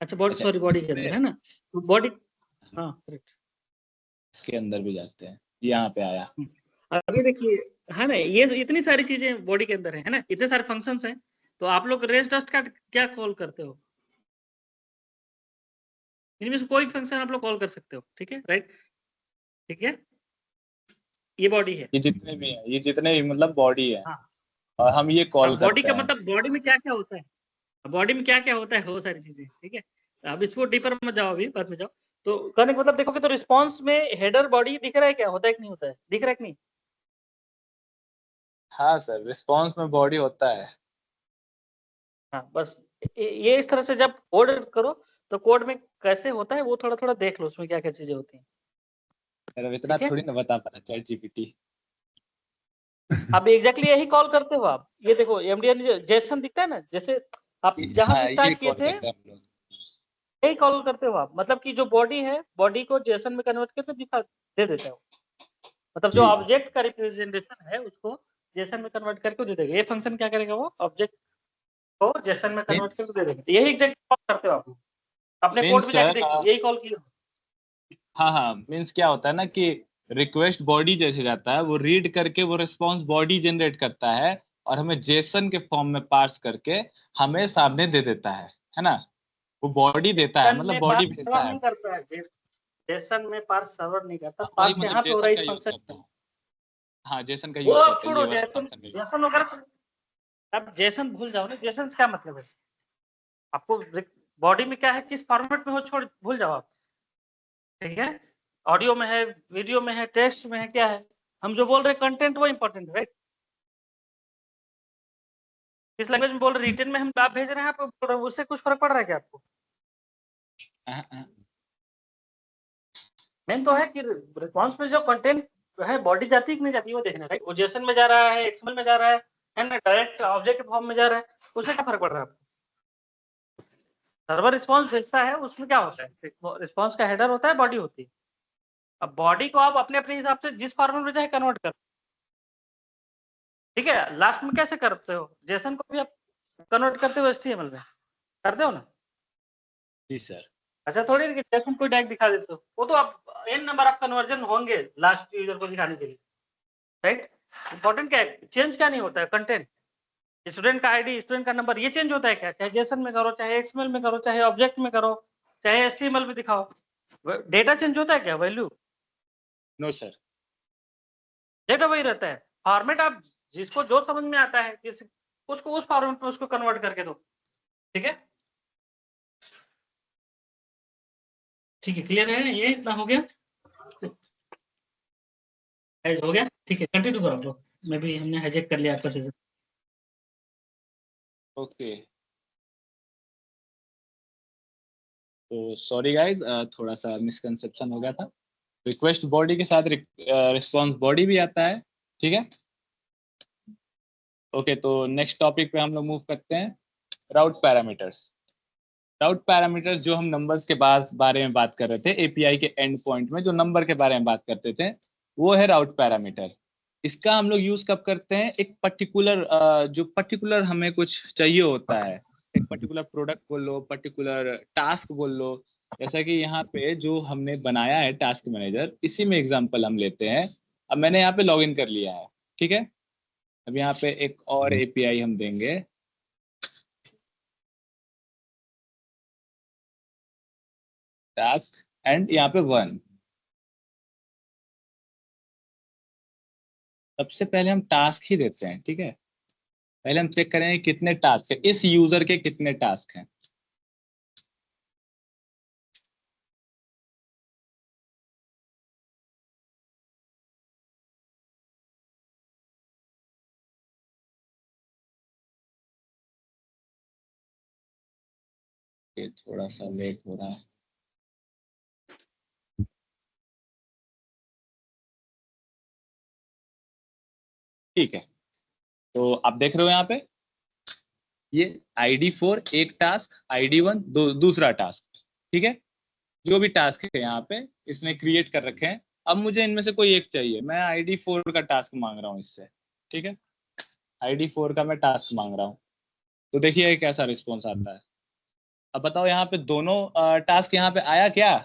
अच्छा बॉडी, अच्छा, सॉरी बॉडी के अंदर है ना, तो बॉडी, हाँ करेक्ट। इसके अंदर भी जाते हैं, यहाँ पे आया। अभी देखिए, है ना, ये इतनी सारी चीजें बॉडी के अंदर है ना, इतने सारे फंक्शंस हैं। तो आप लोग रेस्ट डस्ट का क्या कॉल करते हो, इनमें से कोई फंक्शन आप लोग कॉल कर सकते हो, ठीक है, राइट, ठीक है। ये बॉडी है, ये जितने भी हैं, ये जितने भी मतलब बॉडी है, हाँ। और हम ये कॉल बॉडी करते का हैं। मतलब बॉडी में क्या क्या होता है, बॉडी में क्या क्या होता है, वो सारी चीजें, ठीक है। अब इसको डीपर में जाओ, अभी बाद में जाओ। तो कहने का मतलब देखोगे तो रिस्पॉन्स में हेडर बॉडी दिख रहा है, क्या होता है कि नहीं होता है, दिख रहा है कि नहीं। हाँ सर, रिस्पॉन्स में बॉडी होता है। हाँ बस ये इस तरह से जब कोड करो तो कोड में कैसे होता है वो थोड़ा थोड़ा देख लो, उसमें क्या क्या चीजें होती हैं, सर अब इतना ठीक है। थोड़ी ना बता पा चैट जीपीटी। अब एग्जैक्टली यही कॉल करते हो आप, ये देखो एमडीएन जेसन दिखता है ना, जैसे आप जहां हाँ, से ये स्टार्ट किए कॉल थे करते हैं हम लोग। यही कॉल करते हो आप, मतलब कि जो बॉडी है बॉडी को जेसन में कन्वर्ट करके दिखा दे देता है, मतलब जो जी। ऑब्जेक्ट का रिप्रेजेंटेशन है उसको जेसन में कन्वर्ट करके दे देगा। ये फंक्शन क्या करेगा, वो ऑब्जेक्ट को जेसन में कन्वर्ट मीन्स करके दे देगा। यही एग्जैक्ट कॉल करते हो आप, अपने कोड मीन्स में जाके सर, देखो, यही कॉल किया। हाँ हाँ, मीन्स क्या होता है ना कि रिक्वेस्ट बॉडी जैसे जाता है, वो रीड करके वो रिस्पॉन्स बॉडी जनरेट करता है, और हमें जेसन के फॉर्म में पार्स करके हमें सामने दे देता है ना। वो बॉडी देता है, जेसन मतलब में बॉडी पार्स भेजता सर्वर है। नहीं करता है, जेसन में पार्स सर्वर नहीं करता, वही पार्स मतलब यहाँ पे हो रहा जेसन है का इस यूज फंक्शन करता में। है। हाँ, जेसन का वो यूज अब करता है, ये छोड़ो, वाला जेसन, फंक्शन का use। जेसन वगैरह अब जेसन भूल जाओ ना, जेसन से क्या मतलब है आपको, बॉडी में क्या है, किस फॉर्मेट में हो, छोड़ भूल जाओ आप, ठीक है। ऑडियो में है, वीडियो में है, टेक्स्ट में है, क्या है, हम जो बोल रहे हैं कंटेंट वो इंपॉर्टेंट है, राइट। किस लैंग्वेज में बोल रहे, रिटन में हम आप भेज रहे हैं, आप बोल रहे हैं, उससे कुछ फर्क पड़ रहा है क्या आपको। हाँ, हाँ। मेन तो है कि रिस्पॉन्स में जो कंटेंट है बॉडी जाती है कि नहीं जाती है वो देखना, राइट। वो जेसन में जा रहा है, एक्सएमएल में जा रहा है ना, डायरेक्ट ऑब्जेक्ट के फॉर्म में जा रहा है, उससे क्या फर्क पड़ रहा है आपको। सर्वर रिस्पॉन्स भेजता है, उसमें क्या होता है, रिस्पॉन्स का हेडर होता है, बॉडी होती है। अब बॉडी को आप अपने अपने हिसाब से जिस फॉर्मेट में चाहे कन्वर्ट कर, ठीक है। लास्ट में कैसे करते हो, जेसन को भी आप कन्वर्ट करते हो एचटीएमएल में, करते हो ना। जी सर। अच्छा थोड़ी ना कि जेसन कोई टैग दिखा देते हो, वो तो आप एन नंबर ऑफ कन्वर्जन होंगे लास्ट यूजर को दिखाने के लिए, राइट। इंपॉर्टेंट क्या है, चेंज क्या नहीं होता है, कंटेंट, स्टूडेंट का आईडी, स्टूडेंट का नंबर, ये चेंज होता है क्या, चाहे जेसन में करो, चाहे एक्सएमएल में करो, चाहे ऑब्जेक्ट में करो, चाहे एचटीएमएल में दिखाओ, डेटा चेंज होता है क्या, वैल्यू, नो सर। डेटा वही रहता है। फॉर्मेट आप जिसको जो समझ में आता है जिस उसको उस फॉर्मेट में उसको कन्वर्ट करके दो, ठीक है। ठीक है, क्लियर है, ये इतना हो गया, हो गया, ठीक है, कंटिन्यू करो आप लोग, मैं भी, हमने हाईजैक कर लिया आपका सेशन। ओके, तो सॉरी गाइज, थोड़ा सा मिसकंसेप्शन हो गया था। रिक्वेस्ट बॉडी के साथ रिस्पॉन्स बॉडी भी आता है, ठीक है। ओके, तो नेक्स्ट टॉपिक पे हम लोग मूव करते हैं, राउट पैरामीटर्स। राउट पैरामीटर्स जो हम नंबर्स के बारे में बात कर रहे थे, एपीआई के एंड पॉइंट में जो नंबर के बारे में बात करते थे, वो है राउट पैरामीटर। इसका हम लोग यूज कब करते हैं, एक पर्टिकुलर जो पर्टिकुलर हमें कुछ चाहिए होता है, एक पर्टिकुलर प्रोडक्ट बोल लो, पर्टिकुलर टास्क बोल लो। जैसा कि यहाँ पे जो हमने बनाया है टास्क मैनेजर, इसी में एग्जांपल हम लेते हैं। अब मैंने यहाँ पे लॉगिन कर लिया है, ठीक है। अब यहाँ पे एक और एपीआई हम देंगे, टास्क एंड यहाँ पे 1। सबसे पहले हम टास्क ही देते हैं, ठीक है। पहले हम चेक करेंगे कितने टास्क है, इस यूजर के कितने टास्क हैं। ये थोड़ा सा लेट हो रहा है। ठीक है, तो आप देख रहे हो यहाँ पे ये ID4 एक टास्क, ID1 दूसरा टास्क, ठीक है। जो भी टास्क है यहाँ पे इसने क्रिएट कर रखे हैं। अब मुझे इनमें से कोई एक चाहिए, मैं ID4 का टास्क मांग रहा हूँ इससे, ठीक है। ID4 का मैं टास्क मांग रहा हूँ, तो देखिए ये कैसा रिस्पॉन्स आता है। अब बताओ यहाँ पे दोनों टास्क यहाँ पे आया क्या?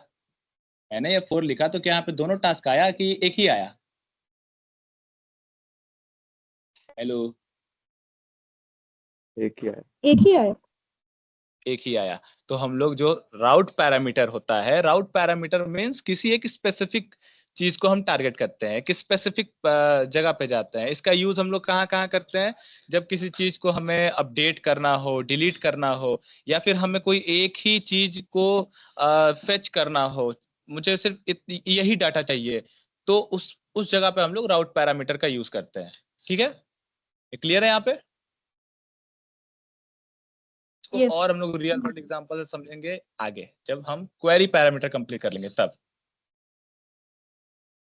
मैंने ये 4 लिखा तो क्या यहाँ पे दोनों टास्क आया कि एक ही आया? हेलो, एक ही है। एक ही आया। एक ही आया। तो हम लोग जो राउट पैरामीटर होता है, राउट पैरामीटर मीन्स किसी एक स्पेसिफिक चीज को हम टारगेट करते हैं, किस स्पेसिफिक जगह पे जाते हैं। इसका यूज हम लोग कहाँ कहाँ करते हैं? जब किसी चीज को हमें अपडेट करना हो, डिलीट करना हो, या फिर हमें कोई एक ही चीज को फेच करना हो, मुझे सिर्फ यही डाटा चाहिए, तो उस जगह पे हम लोग राउट पैरामीटर का यूज करते हैं। ठीक है, क्लियर है यहाँ पे? इसको Yes. और हम लोग रियल वर्ल्ड एग्जांपल से समझेंगे आगे, जब हम क्वेरी पैरामीटर कंप्लीट कर लेंगे तब।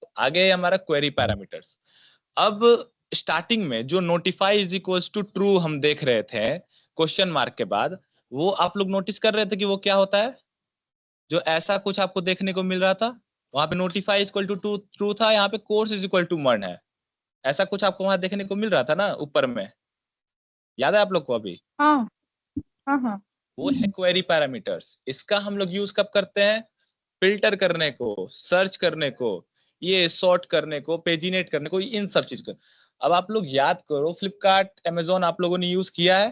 तो आगे हमारा क्वेरी पैरामीटर्स। अब स्टार्टिंग में जो notify is equals to true हम देख रहे थे क्वेश्चन मार्क के बाद, वो आप लोग नोटिस कर रहे थे कि वो क्या होता है? जो ऐसा कुछ आपको देखने को मिल रहा था, वहां पे notify is equal to true था, यहाँ पे कोर्स इज इक्वल टू मर्न है। ऐसा कुछ आपको वहां देखने को मिल रहा था ना ऊपर में, याद है आप लोग को अभी? हाँ हाँ हाँ। वो है क्वेरी पैरामीटर्स। इसका हम लोग यूज कब करते हैं? फिल्टर करने को, सर्च करने को, ये सॉर्ट करने को, पेजिनेट करने को, इन सब चीज को। अब आप लोग याद करो, फ्लिपकार्ट, अमेजोन आप लोगों ने यूज किया है?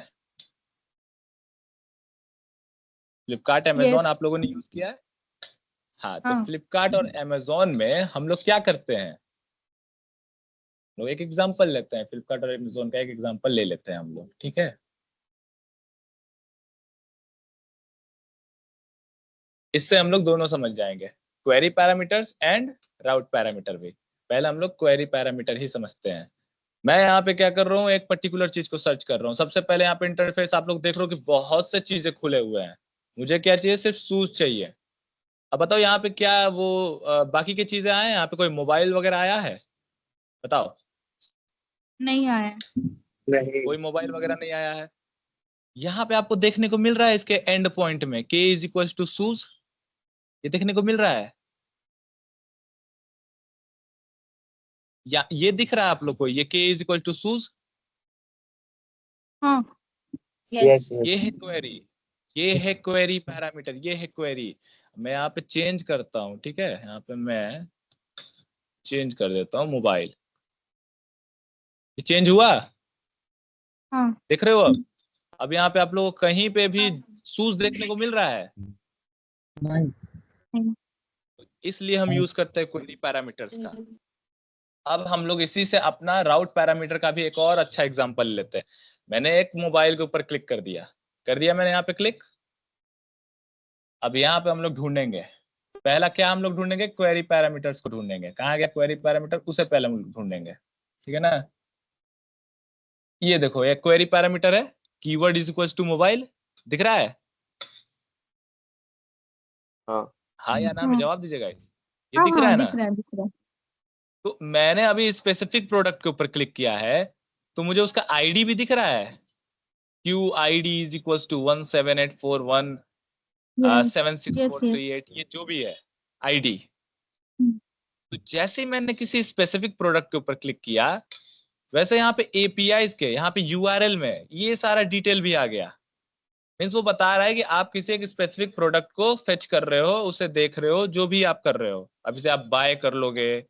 Flipkart, Amazon Yes. आप लोगों ने यूज किया है? हाँ, तो हाँ। फ्लिपकार्ट और अमेजोन में हम लोग क्या करते हैं? लोग एक एग्जांपल लेते हैं, फ्लिपकार्ट और अमेजोन का एक एग्जांपल ले लेते हैं हम लोग, ठीक है। इससे हम लोग दोनों समझ जाएंगे, query parameters and route parameter भी। पहले हम लोग क्वेरी पैरामीटर ही समझते हैं। मैं यहाँ पे क्या कर रहा हूँ, एक पर्टिकुलर चीज को सर्च कर रहा हूँ। सबसे पहले यहाँ पे इंटरफेस आप लोग देख रहे हो कि बहुत से चीजें खुले हुए हैं। मुझे क्या चाहिए? सिर्फ शूज चाहिए। अब बताओ यहाँ पे क्या वो बाकी की चीजें आए हैं? यहाँ पे कोई मोबाइल वगैरह आया है? बताओ, नहीं आया। कोई मोबाइल वगैरह नहीं आया है। यहाँ पे आपको देखने को मिल रहा है इसके एंड पॉइंट में k is equal to shoes, ये देखने को मिल रहा है या ये दिख रहा है आप लोग को? ये k is equal to shoes, हाँ। यस ये है क्वेरी, ये है क्वेरी पैरामीटर, ये है क्वेरी। मैं यहाँ पे चेंज करता हूँ, ठीक है। यहाँ पे मैं चेंज कर देता हूँ मोबाइल, ये चेंज हुआ, हाँ। देख रहे हो? अब यहाँ पे आप लोगों को कहीं पे भी शूज देखने को मिल रहा है? नहीं। इसलिए हम यूज करते हैं क्वेरी पैरामीटर्स का। अब हम लोग इसी से अपना राउट पैरामीटर का भी एक और अच्छा एग्जांपल लेते हैं। मैंने एक मोबाइल के ऊपर क्लिक कर दिया मैंने यहाँ पे क्लिक। अब यहाँ पे हम लोग ढूंढेंगे, पहला क्या हम लोग ढूंढेंगे? क्वेरी पैरामीटर्स को ढूंढेंगे। कहाँ गया क्वेरी पैरामीटर? उसे पहले हम लोग ढूंढेंगे, ठीक है ना। ये देखो, ये क्वेरी पैरामीटर है, keyword is equal to mobile, दिख रहा है? हाँ या ना में हाँ जवाब दीजिएगा। ये हाँ दिख रहा हाँ, है ना? दिख रहा है, दिख रहा है। तो मैंने अभी स्पेसिफिक प्रोडक्ट के ऊपर क्लिक किया है, तो मुझे उसका आईडी भी दिख रहा है। QID is equal to 17841 Yes. 76438, ये जो भी है आईडी। हम्म। तो जैसे ही मैंने किसी स्पेसिफिक प्रोडक्ट के ऊपर क्लिक किया, वैसे यहाँ पे APIs के, यहाँ पे URL में ये सारा डिटेल भी आ गया। मीन्स वो बता रहा है कि आप किसी एक स्पेसिफिक प्रोडक्ट को फेच कर रहे हो, उसे देख रहे हो, जो भी आप कर रहे हो। अब इसे आप बाय कर लोगे,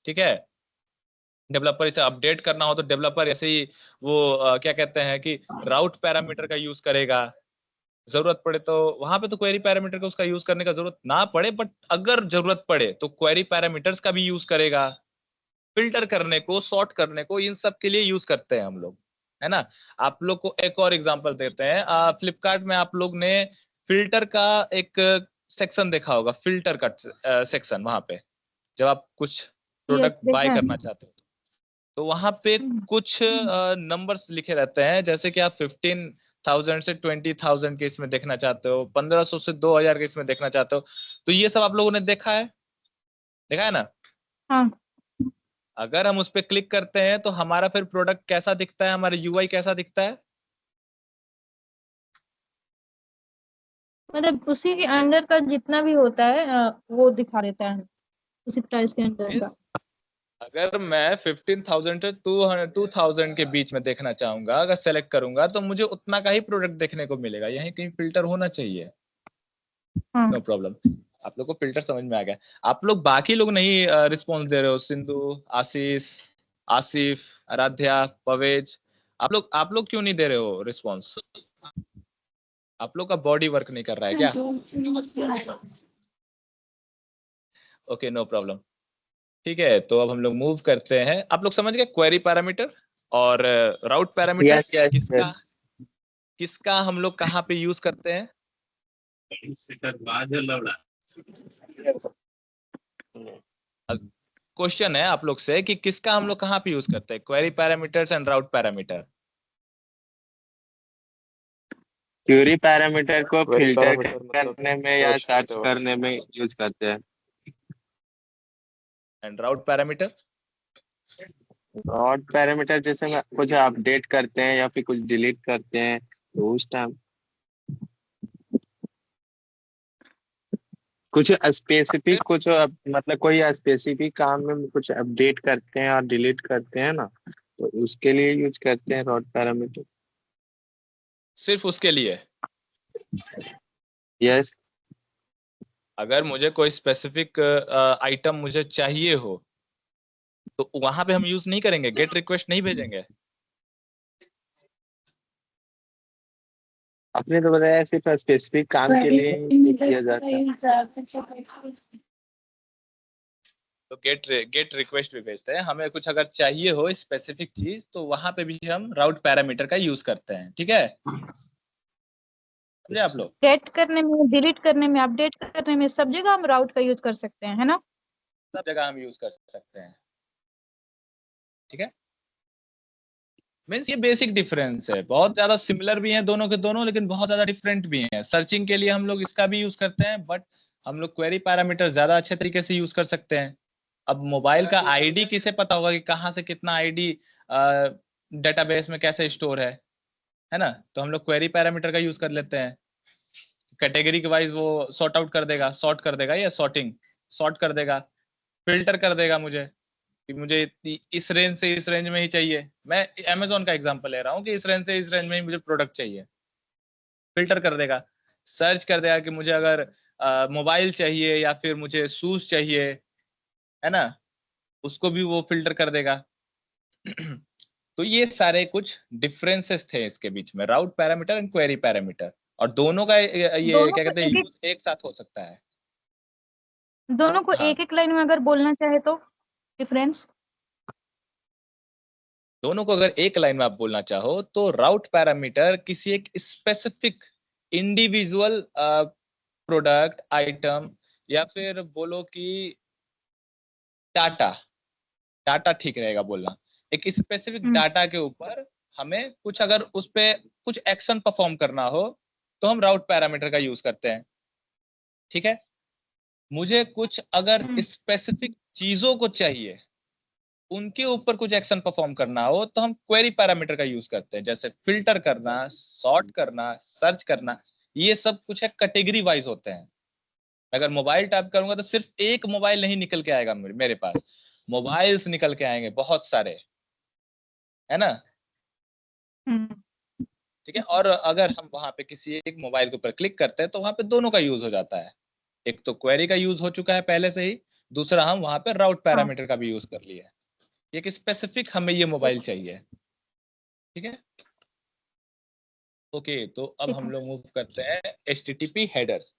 ठीक है। डेवलपर इसे अपडेट करना हो तो डेवलपर ऐसे ही वो क्या कहते हैं कि राउट पैरामीटर का यूज करेगा। जरूरत पड़े तो वहां पे तो क्वेरी पैरामीटर का उसका यूज करने का जरूरत ना पड़े, बट अगर जरूरत पड़े तो क्वेरी पैरामीटर्स का भी यूज करेगा। फिल्टर करने को, सॉर्ट करने को, इन सब के लिए यूज करते हैं हम लोग, है ना। आप लोग को एक और एग्जांपल देते हैं। फ्लिपकार्ट में आप लोग ने फिल्टर का एक सेक्शन देखा होगा, फिल्टर का सेक्शन। वहां पे जब आप कुछ प्रोडक्ट देखा बाय है। करना चाहते हो तो वहां पे कुछ नंबर्स लिखे रहते हैं, जैसे कि आप 15,000 से 20,000 के इसमें देखना चाहते हो, 1500 से 2000 के इसमें देखना चाहते हो। तो ये सब आप लोगों ने देखा है ना? हाँ अगर हम उस पर क्लिक करते हैं तो हमारा फिर प्रोडक्ट कैसा दिखता है, हमारा यूआई कैसा दिखता है? मतलब उसी के अंडर का जितना भी होता है वो दिखा देता है उसी प्राइस के अंडर का। अगर मैं 15,000 से 2,000 के बीच में देखना चाहूंगा, अगर सेलेक्ट करूंगा तो मुझे उतना का ही प्रोडक्ट देखने को मिलेगा। यहीं कहीं फिल्टर होना चाहिए। हाँ नो प्रॉब्लम। आप लोग को फिल्टर समझ में आ गया। आप लोग बाकी लोग नहीं रिस्पॉन्स दे रहे हो, सिंधु, आशीष, आसिफ, आराध्या, पवेज, आप लोग क्यों नहीं दे रहे हो रिस्पॉन्स? आप लोग का बॉडी वर्क नहीं कर रहा है क्या? Okay, no problem. ठीक है, तो अब हम लोग मूव करते हैं। आप लोग समझ गए क्वेरी पैरामीटर और राउट पैरामीटर यस यस किसका यस किसका हम लोग कहाँ पे यूज करते हैं? क्वेश्चन है आप लोग से कि किसका हम लोग कहाँ पे यूज करते हैं, query parameters and route parameter. Query parameter को Query फिल्टर parameter मतलब करने में या search सर्च करते वक्त। करने में यूज करते हैं। And route parameter? और पैरामीटर जैसे में कुछ अपडेट करते हैं या फिर कुछ डिलीट करते हैं तो उस टाइम कुछ स्पेसिफिक मतलब कोई स्पेसिफिक काम में कुछ अपडेट करते हैं और डिलीट करते हैं ना, तो उसके लिए यूज करते हैं रॉड पैरामीटर। सिर्फ उसके लिए? यस। अगर मुझे कोई स्पेसिफिक आइटम मुझे चाहिए हो तो वहां पे हम यूज नहीं करेंगे, गेट रिक्वेस्ट नहीं भेजेंगे। आपने तो बताया सिर्फ स्पेसिफिक काम के लिए ही किया जाता है। तो गेट रिक्वेस्ट भी भेजते हैं। हमें कुछ अगर चाहिए हो स्पेसिफिक चीज तो वहां पे भी हम राउट पैरामीटर का यूज करते हैं। ठीक है, समझे आप लोग? गेट करने में, डिलीट करने में, अपडेट करने में, सब जगह हम राउट का यूज कर सकते हैं, है ना? सब जगह हम यूज कर सकते हैं। ठीक है, मीन्स ये बेसिक डिफरेंस है। बहुत ज्यादा सिमिलर भी हैं दोनों के दोनों, लेकिन बहुत ज्यादा डिफरेंट भी हैं। सर्चिंग के लिए हम लोग इसका भी यूज करते हैं, बट हम लोग क्वेरी पैरामीटर ज्यादा अच्छे तरीके से यूज कर सकते हैं। अब मोबाइल का आईडी किसे पता होगा कि कहाँ से कितना आईडी डेटाबेस में कैसे स्टोर है ना? तो हम लोग क्वेरी पैरामीटर का यूज कर लेते हैं। कैटेगरी के वाइज वो सॉर्ट आउट कर देगा, सॉर्ट कर देगा, या सॉर्ट कर देगा, फिल्टर कर देगा मुझे कि मुझे इस रेंज से इस रेंज में ही चाहिए। मैं अमेजोन का एग्जांपल ले रहा हूँ कि इस रेंज से इस रेंज में ही मुझे प्रोडक्ट चाहिए, फिल्टर कर देगा। सर्च कर देगा कि मुझे अगर मोबाइल चाहिए या फिर मुझे शूज चाहिए, है ना, उसको भी वो फिल्टर कर देगा। तो ये सारे कुछ डिफरेंसेस थे इसके बीच में, राउट पैरामीटर एंड क्वेरी पैरामीटर। और दोनों का ये दोनों क्या को कहते हैं, एक यूज एक साथ हो सकता है। दोनों को हाँ, एक एक लाइन में अगर बोलना चाहे तो डिफरेंस। दोनों को अगर एक लाइन में आप बोलना चाहो तो राउट पैरामीटर किसी एक स्पेसिफिक इंडिविजुअल प्रोडक्ट, आइटम, या फिर बोलो कि डाटा, डाटा ठीक रहेगा बोलना। एक स्पेसिफिक डाटा के ऊपर हमें कुछ अगर उस पे कुछ एक्शन परफॉर्म करना हो तो हम राउट पैरामीटर का यूज करते हैं। ठीक है, मुझे कुछ अगर स्पेसिफिक चीजों को चाहिए, उनके ऊपर कुछ एक्शन परफॉर्म करना हो तो हम क्वेरी पैरामीटर का यूज करते हैं, जैसे फिल्टर करना, सॉर्ट करना, सर्च करना। ये सब कुछ है कैटेगरी वाइज होते हैं। अगर मोबाइल टैप करूंगा तो सिर्फ एक मोबाइल नहीं निकल के आएगा मेरे पास, मोबाइल्स निकल के आएंगे बहुत सारे, है ना? ठीक है, और अगर हम वहां पे किसी एक मोबाइल के ऊपर क्लिक करते हैं तो वहां पे दोनों का यूज हो जाता है। एक तो क्वेरी का यूज हो चुका है पहले से ही, दूसरा हम वहां पे राउट हाँ पैरामीटर का भी यूज कर लिए। एक स्पेसिफिक हमें ये मोबाइल चाहिए। ठीक है, ओके, तो अब ठीक हम है। लोग मूव करते हैं HTTP हेडर्स।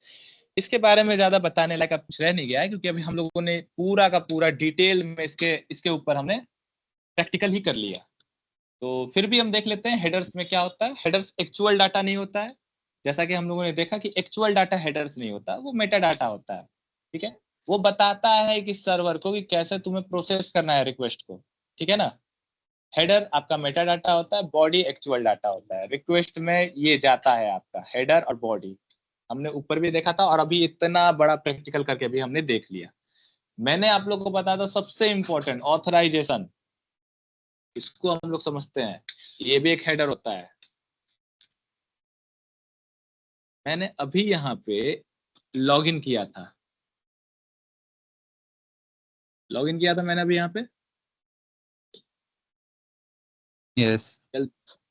इसके बारे में ज्यादा बताने लायक अब कुछ रह नहीं गया है, क्योंकि अभी हम लोगों ने पूरा का पूरा डिटेल में इसके ऊपर हमने प्रैक्टिकल ही कर लिया। तो फिर भी हम देख लेते हैं हेडर्स में क्या होता है। हेडर्स एक्चुअल डाटा नहीं होता है, जैसा कि हम लोगों ने देखा कि एक्चुअल डाटा हेडर्स नहीं होता, वो मेटा डाटा होता है। ठीक है, वो बताता है कि सर्वर को कि कैसे तुम्हें प्रोसेस करना है रिक्वेस्ट को। ठीक है ना? हेडर आपका मेटा डाटा होता है, बॉडी एक्चुअल डाटा होता है। रिक्वेस्ट में ये जाता है आपका हेडर और बॉडी, हमने ऊपर भी देखा था और अभी इतना बड़ा प्रैक्टिकल करके भी हमने देख लिया। मैंने आप लोग को बताया था सबसे इंपॉर्टेंट ऑथराइजेशन, इसको हम लोग समझते हैं, ये भी एक हेडर होता है। मैंने अभी यहाँ पे लॉगिन किया था, मैंने अभी यहाँ पे। यस चल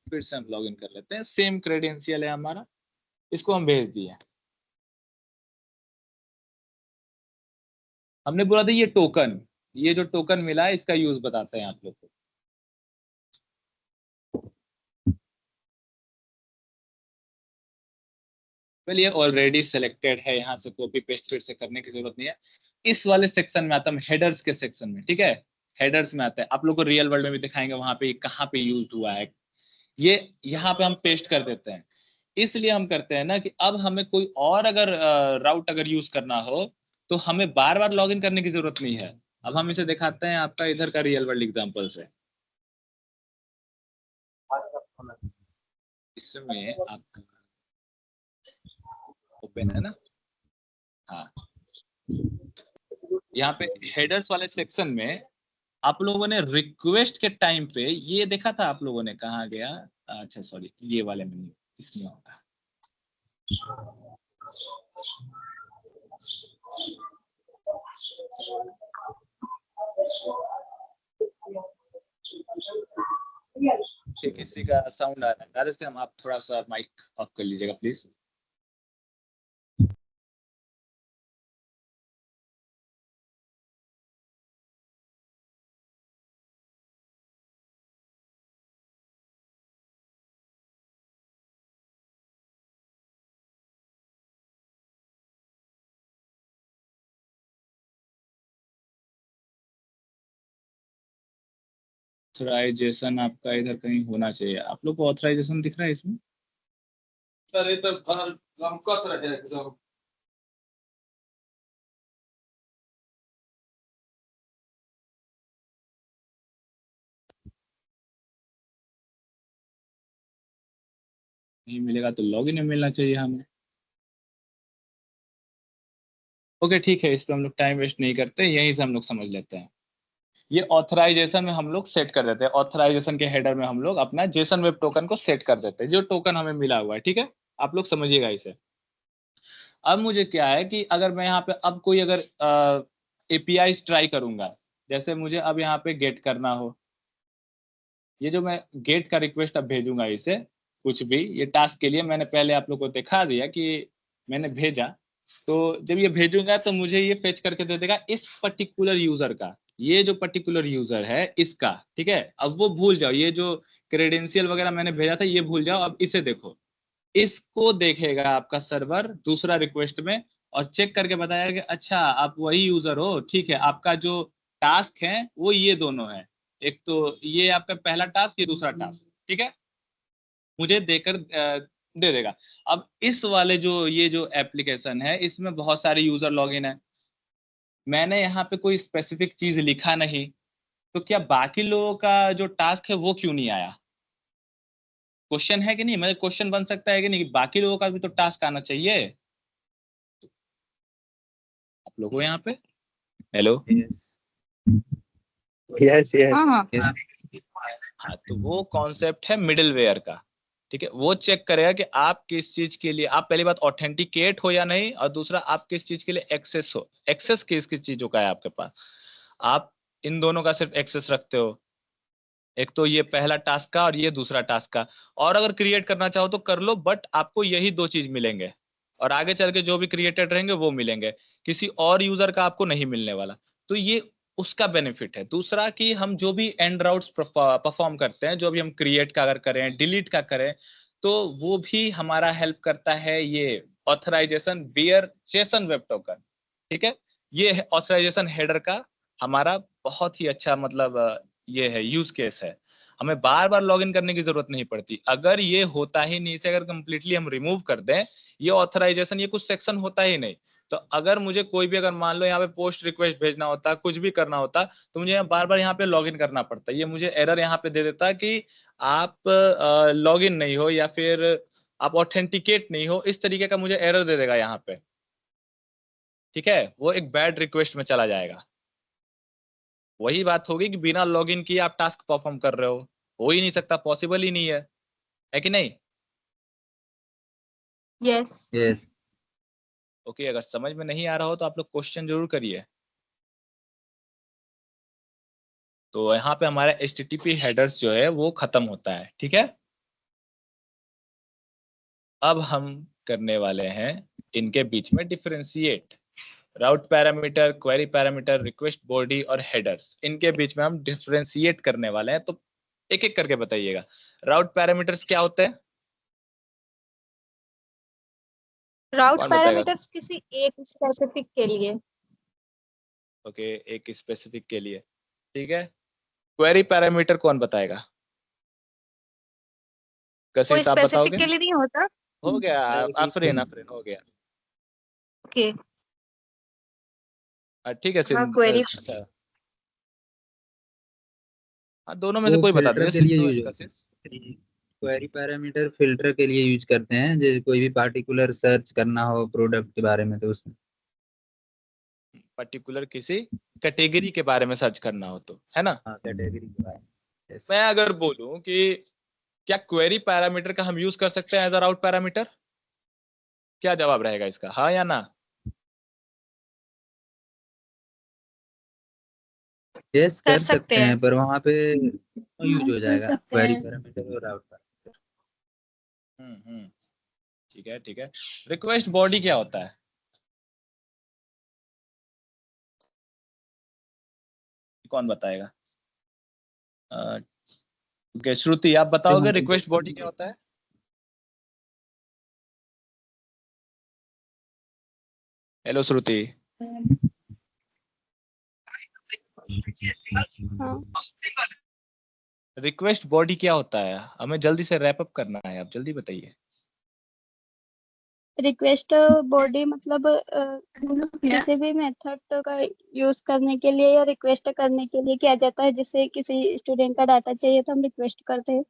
फिर से हम लॉगिन कर लेते हैं, सेम क्रेडेंशियल है हमारा, इसको हम भेज दिए। हमने बोला था ये टोकन, ये जो टोकन मिला है इसका यूज बताते हैं आप लोग को। वेल ये ऑलरेडी सिलेक्टेड है, यहाँ से कॉपी पेस्ट फिर से करने की जरूरत नहीं है। इस वाले सेक्शन में आता है, हेडर्स के सेक्शन में, ठीक है, हेडर्स में आता है। आप लोग को रियल वर्ल्ड में भी दिखाएंगे वहां पे कहाँ पे यूज हुआ है। ये यहाँ पे हम पेस्ट कर देते हैं, इसलिए हम करते हैं ना कि अब हमें कोई और अगर राउट अगर यूज करना हो तो हमें बार बार लॉगिन करने की जरूरत नहीं है। अब हम इसे दिखाते हैं आपका इधर का रियल वर्ल्ड एग्जांपल से। इसमें आपका ओपन है ना, हाँ, यहाँ पे हेडर्स वाले सेक्शन में आप लोगों ने रिक्वेस्ट के टाइम पे ये देखा था, आप लोगों ने कहाँ गया, अच्छा सॉरी ये वाले में नहीं, इसमें होगा। किसी का साउंड आ रहा है, राधे हम आप थोड़ा सा माइक ऑफ कर लीजिएगा प्लीज। ऑथराइजेशन आपका इधर कहीं होना चाहिए, आप लोग को ऑथराइजेशन दिख रहा है इसमें? अरे तो नहीं मिलेगा तो लॉगिन में मिलना चाहिए हमें। ओके ठीक है, इस पे हम लोग टाइम वेस्ट नहीं करते, यहीं से हम लोग समझ लेते हैं। ये ऑथराइजेशन में हम लोग सेट कर देते हैं, ऑथराइजेशन के हेडर में हम लोग अपना जेसन वेब टोकन को सेट कर देते हैं, जो टोकन हमें मिला हुआ है, ठीक है, आप लोग समझिएगा इसे। अब मुझे क्या है कि अगर मैं यहाँ पे अब कोई अगर एपीआई ट्राई करूंगा, जैसे मुझे अब यहाँ पे गेट करना हो, ये जो मैं गेट का रिक्वेस्ट अब भेजूंगा इसे, कुछ भी ये टास्क के लिए मैंने पहले आप लोग को दिखा दिया कि मैंने भेजा, तो जब ये भेजूंगा तो मुझे ये फेच करके दे देगा इस पर्टिकुलर यूजर का, ये जो पर्टिकुलर यूजर है इसका, ठीक है। अब वो भूल जाओ, ये जो क्रेडेंशियल वगैरह मैंने भेजा था ये भूल जाओ, अब इसे देखो, इसको देखेगा आपका सर्वर दूसरा रिक्वेस्ट में और चेक करके बताया कि अच्छा आप वही यूजर हो, ठीक है, आपका जो टास्क है वो ये दोनों है, एक तो ये आपका पहला टास्क, ये दूसरा टास्क, ठीक है, मुझे देकर दे देगा। अब इस वाले जो ये जो एप्लीकेशन है इसमें बहुत सारे यूजर लॉगिन है, मैंने यहाँ पे कोई स्पेसिफिक चीज लिखा नहीं, तो क्या बाकी लोगों का जो टास्क है वो क्यों नहीं आया? क्वेश्चन है कि नहीं, मतलब क्वेश्चन बन सकता है कि नहीं, बाकी लोगों का भी तो टास्क आना चाहिए आप लोगों यहाँ पे। हेलो, यस यस हाँ हाँ, तो वो कॉन्सेप्ट है मिडिलवेयर का, ठीक है, वो चेक करेगा कि आप किस चीज के लिए, आप पहली बात ऑथेंटिकेट हो या नहीं, और दूसरा आप किस चीज के लिए एक्सेस हो, एक्सेस किस किस चीजों का है आपके पास, आप इन दोनों का सिर्फ एक्सेस रखते हो, एक तो ये पहला टास्क का और ये दूसरा टास्क का, और अगर क्रिएट करना चाहो तो कर लो, बट आपको यही दो चीज मिलेंगे, और आगे चल के जो भी क्रिएटेड रहेंगे वो मिलेंगे, किसी और यूजर का आपको नहीं मिलने वाला। तो ये उसका बेनिफिट है। दूसरा कि हम जो भी एंड राउट्स परफॉर्म करते हैं, जो भी हम क्रिएट का अगर करें, डिलीट का करें, तो वो भी हमारा हेल्प करता है ये authorization bearer JSON web token, ठीक है। ये ऑथराइजेशन हेडर का हमारा बहुत ही अच्छा मतलब ये है, यूज केस है, हमें बार बार लॉगिन करने की जरूरत नहीं पड़ती। अगर ये होता ही नहीं, इसे अगर कंप्लीटली हम रिमूव कर दें, ये ऑथराइजेशन, ये कुछ सेक्शन होता ही नहीं, तो अगर मुझे कोई भी अगर मान लो यहाँ पे पोस्ट रिक्वेस्ट भेजना होता, कुछ भी करना होता, तो मुझे बार बार यहाँ पे लॉगिन करना पड़ता, ये मुझे एरर यहाँ पे दे देता कि आप लॉगिन नहीं हो या फिर आप ऑथेंटिकेट नहीं हो, इस तरीके का मुझे एरर दे देगा यहाँ पे, ठीक है, वो एक बैड रिक्वेस्ट में चला जाएगा। वही बात होगी कि बिना लॉगिन किए आप टास्क परफॉर्म कर रहे हो ही नहीं सकता, पॉसिबल ही नहीं है कि नहीं? यस। यस। ओके, अगर समझ में नहीं आ रहा हो तो आप लोग क्वेश्चन जरूर करिए। तो यहाँ पे हमारा HTTP हेडर्स जो है वो खत्म होता है, ठीक है। अब हम करने वाले हैं इनके बीच में differentiate. Route parameter, query parameter, request body और हेडर्स, इनके बीच में हम डिफरेंशिएट करने वाले हैं। तो एक एक करके बताइएगा। राउट पैरामीटर्स क्या होते हैं? राउट कौन बताएगा? पैरामीटर्स किसी एक स्पेसिफिक के लिए। ओके, एक स्पेसिफिक के लिए, ठीक है। क्वेरी पैरामीटर कौन बताएगा? कोई कशिश आप स्पेसिफिक बताओगे? के लिए नहीं होता। हो गया, Query आफरीन हो गया। ओके। ठीक है हाँ, क्वेरी अच्छा, हाँ दोनों में से वो कोई बता फिल्टर दीजिए, के लिए सिंधु यूज एंड होता कशिश। है। क्वेरी पैरामीटर फिल्टर के लिए यूज करते हैं, जैसे कोई भी पार्टिकुलर सर्च करना हो प्रोडक्ट के बारे में तो उसमें। पर्टिकुलर किसी कैटेगरी के बारे में सर्च करना हो तो, है ना। हाँ, कैटेगरी के बारे में। Yes. मैं अगर बोलूं कि क्या क्वेरी पैरामीटर का हम यूज कर सकते हैं एज अ राउट पैरामीटर, क्या जवाब रहेगा इसका, हाँ या ना? यस, कर कर सकते सकते हैं। हैं, पर वहाँ पे यूज हो कर जाएगा सकते क्वेरी हैं। पैरामीटर और राउट पैरामीटर। ठीक है ठीक है। रिक्वेस्ट बॉडी क्या होता है? कौन बताएगा? ओके, श्रुति आप बताओगे रिक्वेस्ट बॉडी क्या होता है? हेलो श्रुति। हाँ। रिक्वेस्ट बॉडी क्या होता है? हमें जल्दी से रैप अप करना है, आप जल्दी बताइए। रिक्वेस्ट बॉडी मतलब किसी भी मेथड का यूज करने के लिए या रिक्वेस्ट करने के लिए किया जाता है। जैसे किसी स्टूडेंट का डाटा चाहिए तो हम रिक्वेस्ट करते हैं।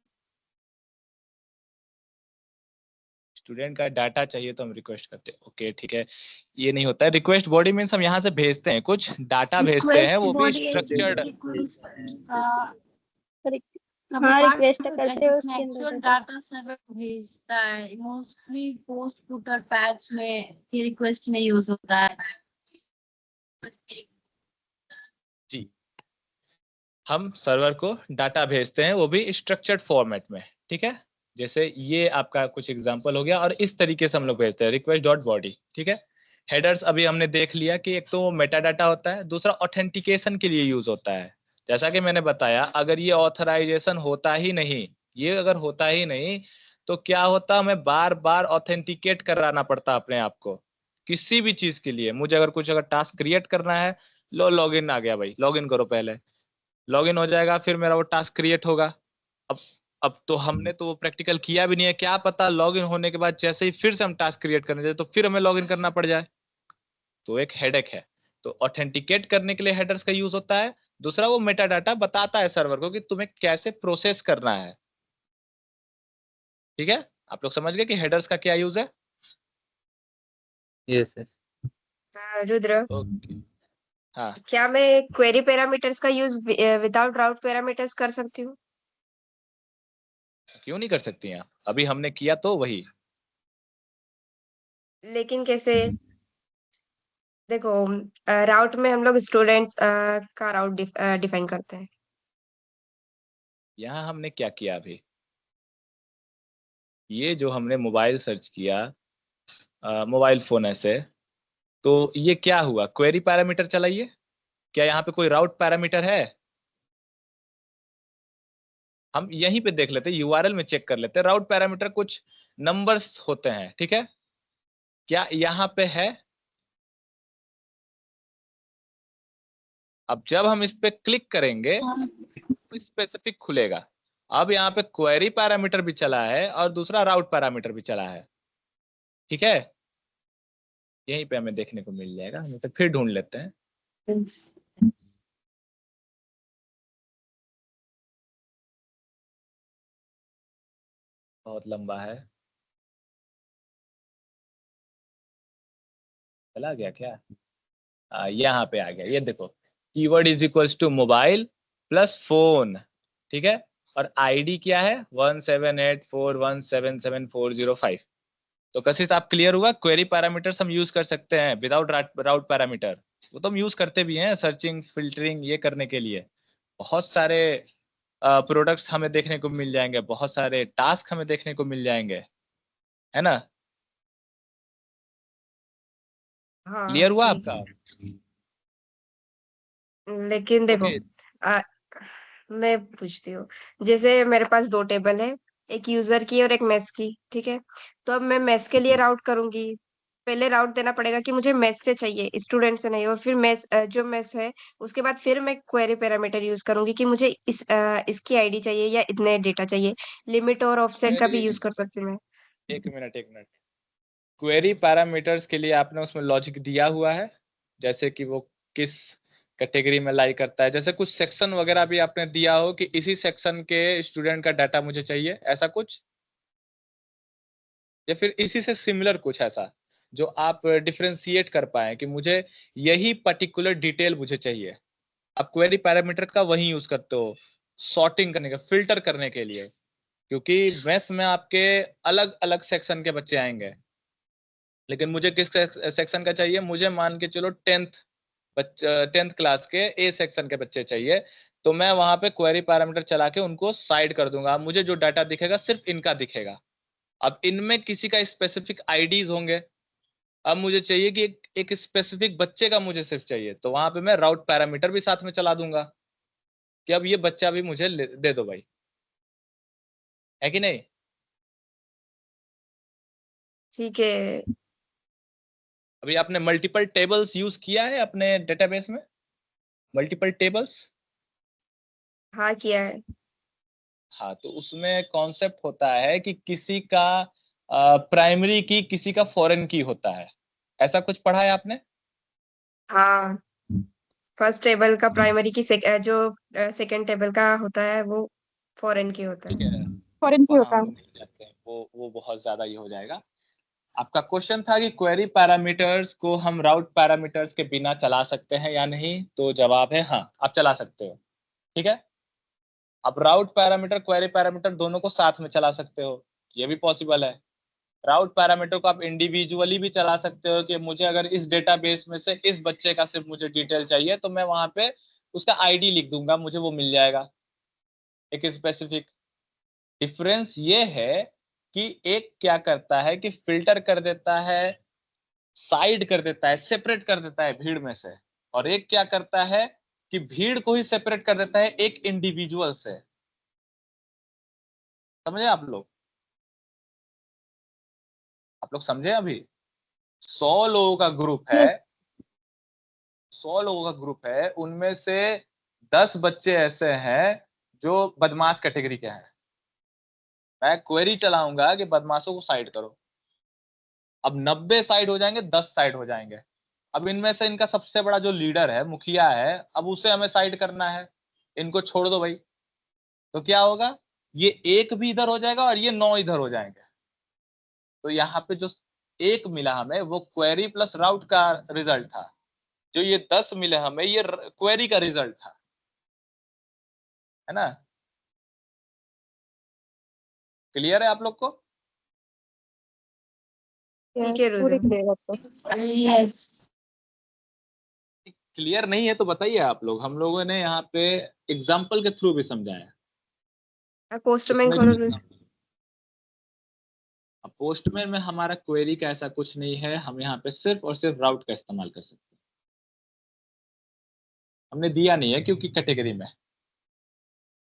स्टूडेंट का डाटा चाहिए तो हम रिक्वेस्ट करते हैं, ओके ठीक है। ये नहीं होता है, रिक्वेस्ट बॉडी मीन्स हम यहाँ से भेजते हैं, कुछ डाटा भेजते हैं, वो भी स्ट्रक्चर्ड। हाँ, रिक्वेस्ट करते हैं उसके अंदर डाटा सर्वर भेजता है, मोस्टली पोस्ट फुटर पैच में ये रिक्वेस्ट में यूज होता है। जी, हम सर्वर को डाटा भेजते हैं, वो भी स्ट्रक्चर्ड फॉर्मेट में, ठीक है। जैसे ये आपका कुछ एग्जांपल हो गया, और इस तरीके से हम लोग भेजते हैं रिक्वेस्ट डॉट बॉडी, ठीक है। हेडर्स अभी हमने देख लिया कि एक तो मेटा डाटा होता है, दूसरा ऑथेंटिकेशन के लिए यूज होता है। जैसा कि मैंने बताया, अगर ये ऑथराइजेशन होता ही नहीं, ये अगर होता ही नहीं तो क्या होता, हमें बार बार ऑथेंटिकेट कराना पड़ता अपने आप को किसी भी चीज के लिए। मुझे अगर टास्क क्रिएट करना है, लो लॉगिन आ गया भाई, लॉगिन करो, पहले लॉगिन हो जाएगा, फिर मेरा वो टास्क क्रिएट होगा। अब अब तो हमने तो वो प्रैक्टिकल किया भी नहीं है, क्या पता लॉगिन होने के बाद जैसे ही फिर से हम टास्क क्रिएट करने जाए तो फिर हमें लॉगिन करना पड़ जाए, तो एक हेडेक है। तो ऑथेंटिकेट करने के लिए हेडर्स का यूज होता है। दूसरा, वो मेटा डाटा बताता है सर्वर को कि तुम्हें कैसे प्रोसेस करना है, ठीक है। आप लोग समझ गए कि हेडर्स का क्या यूज है? Yes yes. रुद्र, ओके, हाँ। क्या मैं क्वेरी पैरामीटर्स का यूज विदाउट राउट पैरामीटर्स कर सकती हूँ? क्यों नहीं कर सकती हैं आप? अभी हमने किया तो वही। लेकिन कैसे? देखो, राउट में हम लोग स्टूडेंट्स का राउट डिफाइन करते हैं। यहाँ हमने क्या किया अभी, ये जो हमने मोबाइल सर्च किया, मोबाइल फोन ऐसे, तो ये क्या हुआ, क्वेरी पैरामीटर चलाइए। क्या यहाँ पे कोई राउट पैरामीटर है? हम यहीं पे देख लेते, यूआरएल में चेक कर लेते। राउट पैरामीटर कुछ नंबर्स होते हैं, ठीक है। क्या यहाँ पे है? अब जब हम इस पे क्लिक करेंगे तो स्पेसिफिक खुलेगा। अब यहाँ पे क्वेरी पैरामीटर भी चला है और दूसरा राउट पैरामीटर भी चला है, ठीक है। यहीं पे हमें देखने को मिल जाएगा, हम इसे फिर ढूंढ लेते हैं। बहुत लंबा है, चला गया क्या? यहाँ पे आ गया, ये देखो। Keyword is equals to mobile plus phone, ठीक है, और आईडी क्या है 17841774005। तो कशिश आप क्लियर हुआ? क्वेरी पैरामीटर्स हम यूज कर सकते हैं विदाउट राउट पैरामीटर, वो तो हम यूज करते भी हैं सर्चिंग फिल्टरिंग ये करने के लिए। बहुत सारे प्रोडक्ट्स हमें देखने को मिल जाएंगे, बहुत सारे टास्क हमें देखने को मिल जाएंगे, है ना? हाँ क्लियर हुआ ठीक आपका? लेकिन देखो ओके, आ, मैं पूछती हूँ, जैसे मेरे पास दो टेबल है, एक यूजर की और एक मेस की, ठीक है। तो अब मैं मेस के लिए राउट करूंगी, पहले राउट देना पड़ेगा कि मुझे मेस से चाहिए, स्टूडेंट से नहीं, और फिर मेस जो मेस है उसके बाद फिर मैं क्वेरी पैरामीटर यूज करूंगी कि मुझे इसकी आईडी चाहिए या इतने डेटा चाहिए। लिमिट और ऑफसेट का भी यूज कर सकती हूँ मैं। एक मिनट। क्वेरी पैरामीटर्स के लिए आपने उसमें लॉजिक दिया हुआ है, जैसे कि वो किस कैटेगरी में लाई करता है, जैसे कुछ सेक्शन वगैरह भी आपने दिया हो कि इसी सेक्शन के स्टूडेंट का डाटा मुझे चाहिए, ऐसा कुछ, या फिर इसी से सिमिलर कुछ ऐसा जो आप डिफरेंशिएट कर पाए कि मुझे यही पर्टिकुलर डिटेल मुझे चाहिए। आप क्वेरी पैरामीटर का वही यूज करते हो सॉर्टिंग करने का, फिल्टर करने के लिए, क्योंकि मैथ्स में आपके अलग अलग सेक्शन के बच्चे आएंगे, लेकिन मुझे किस सेक्शन का चाहिए, मुझे मान के चलो 10th क्लास के ए सेक्शन के बच्चे चाहिए, तो मैं वहां पे क्वेरी पैरामीटर चला के उनको साइड कर दूंगा, मुझे जो डाटा दिखेगा सिर्फ इनका दिखेगा। अब इनमें किसी का स्पेसिफिक आईडीज होंगे, अब मुझे चाहिए कि एक स्पेसिफिक बच्चे का मुझे सिर्फ चाहिए, तो वहां पे मैं राउट पैरामीटर भी साथ में चला दूंगा कि अब ये बच्चा भी मुझे दे दो भाई, है कि नहीं? ठीक है। अभी आपने मल्टीपल टेबल्स यूज किया है अपने डेटाबेस में? मल्टीपल टेबल्स, हाँ किया है। हाँ, तो उसमें कॉन्सेप्ट होता है कि किसी का प्राइमरी की किसी का फॉरेन की होता है, ऐसा कुछ पढ़ा है आपने? हाँ, फर्स्ट टेबल का प्राइमरी की जो सेकंड टेबल का होता है वो फॉरेन की होता ठीक है। है, फॉरेन की वहां होता हम है। लोग नहीं जाते हैं, वो बहुत ज्यादा ये हो जाएगा। आपका क्वेश्चन था कि क्वेरी पैरामीटर्स को हम राउट पैरामीटर्स के बिना चला सकते हैं या नहीं, तो जवाब है हाँ, आप चला सकते हो, ठीक है। अब राउट पैरामीटर क्वेरी पैरामीटर दोनों को साथ में चला सकते हो, ये भी पॉसिबल है। राउट पैरामीटर को आप इंडिविजुअली भी चला सकते हो कि मुझे अगर इस डेटाबेस में से इस बच्चे का सिर्फ मुझे डिटेल चाहिए, तो मैं वहां पे उसका आईडी लिख दूंगा, मुझे वो मिल जाएगा एक स्पेसिफिक। डिफरेंस ये है कि एक क्या करता है कि फिल्टर कर देता है, साइड कर देता है, सेपरेट कर देता है भीड़ में से, और एक क्या करता है कि भीड़ को ही सेपरेट कर देता है एक इंडिविजुअल से। समझे आप लोग? आप लोग समझे? अभी 100 लोगों का ग्रुप है, 100 लोगों का ग्रुप है, उनमें से 10 बच्चे ऐसे हैं जो बदमाश कैटेगरी के हैं, मैं क्वेरी चलाऊंगा कि बदमाशों को साइड करो। अब 90 साइड हो जाएंगे, 10 साइड हो जाएंगे। अब इनमें से इनका सबसे बड़ा जो लीडर है, मुखिया है, अब उसे हमें साइड करना है, इनको छोड़ दो भाई, तो क्या होगा, ये एक भी इधर हो जाएगा और ये 9 इधर हो जाएंगे। तो यहाँ पे जो एक मिला हमें वो क्वेरी प्लस राउट का रिजल्ट था, जो ये 10 मिले हमें ये क्वेरी का रिजल्ट था, है ना? क्लियर है आप लोग को? ठीक है पूरी रुद्र। क्लियर है। यस। क्लियर नहीं है तो बताइए आप लोग, हम लोगों ने यहाँ पे एग्जाम्पल के थ्रू भी समझाया। पोस्टमैन इसमें खोलो जो रुद्र। पोस्टमैन में हमारा क्वेरी का ऐसा कुछ नहीं है, हम यहाँ पे सिर्फ और सिर्फ राउट का इस्तेमाल कर सकते हैं। हमने दिया नहीं है क्योंकि कैटेगरी में,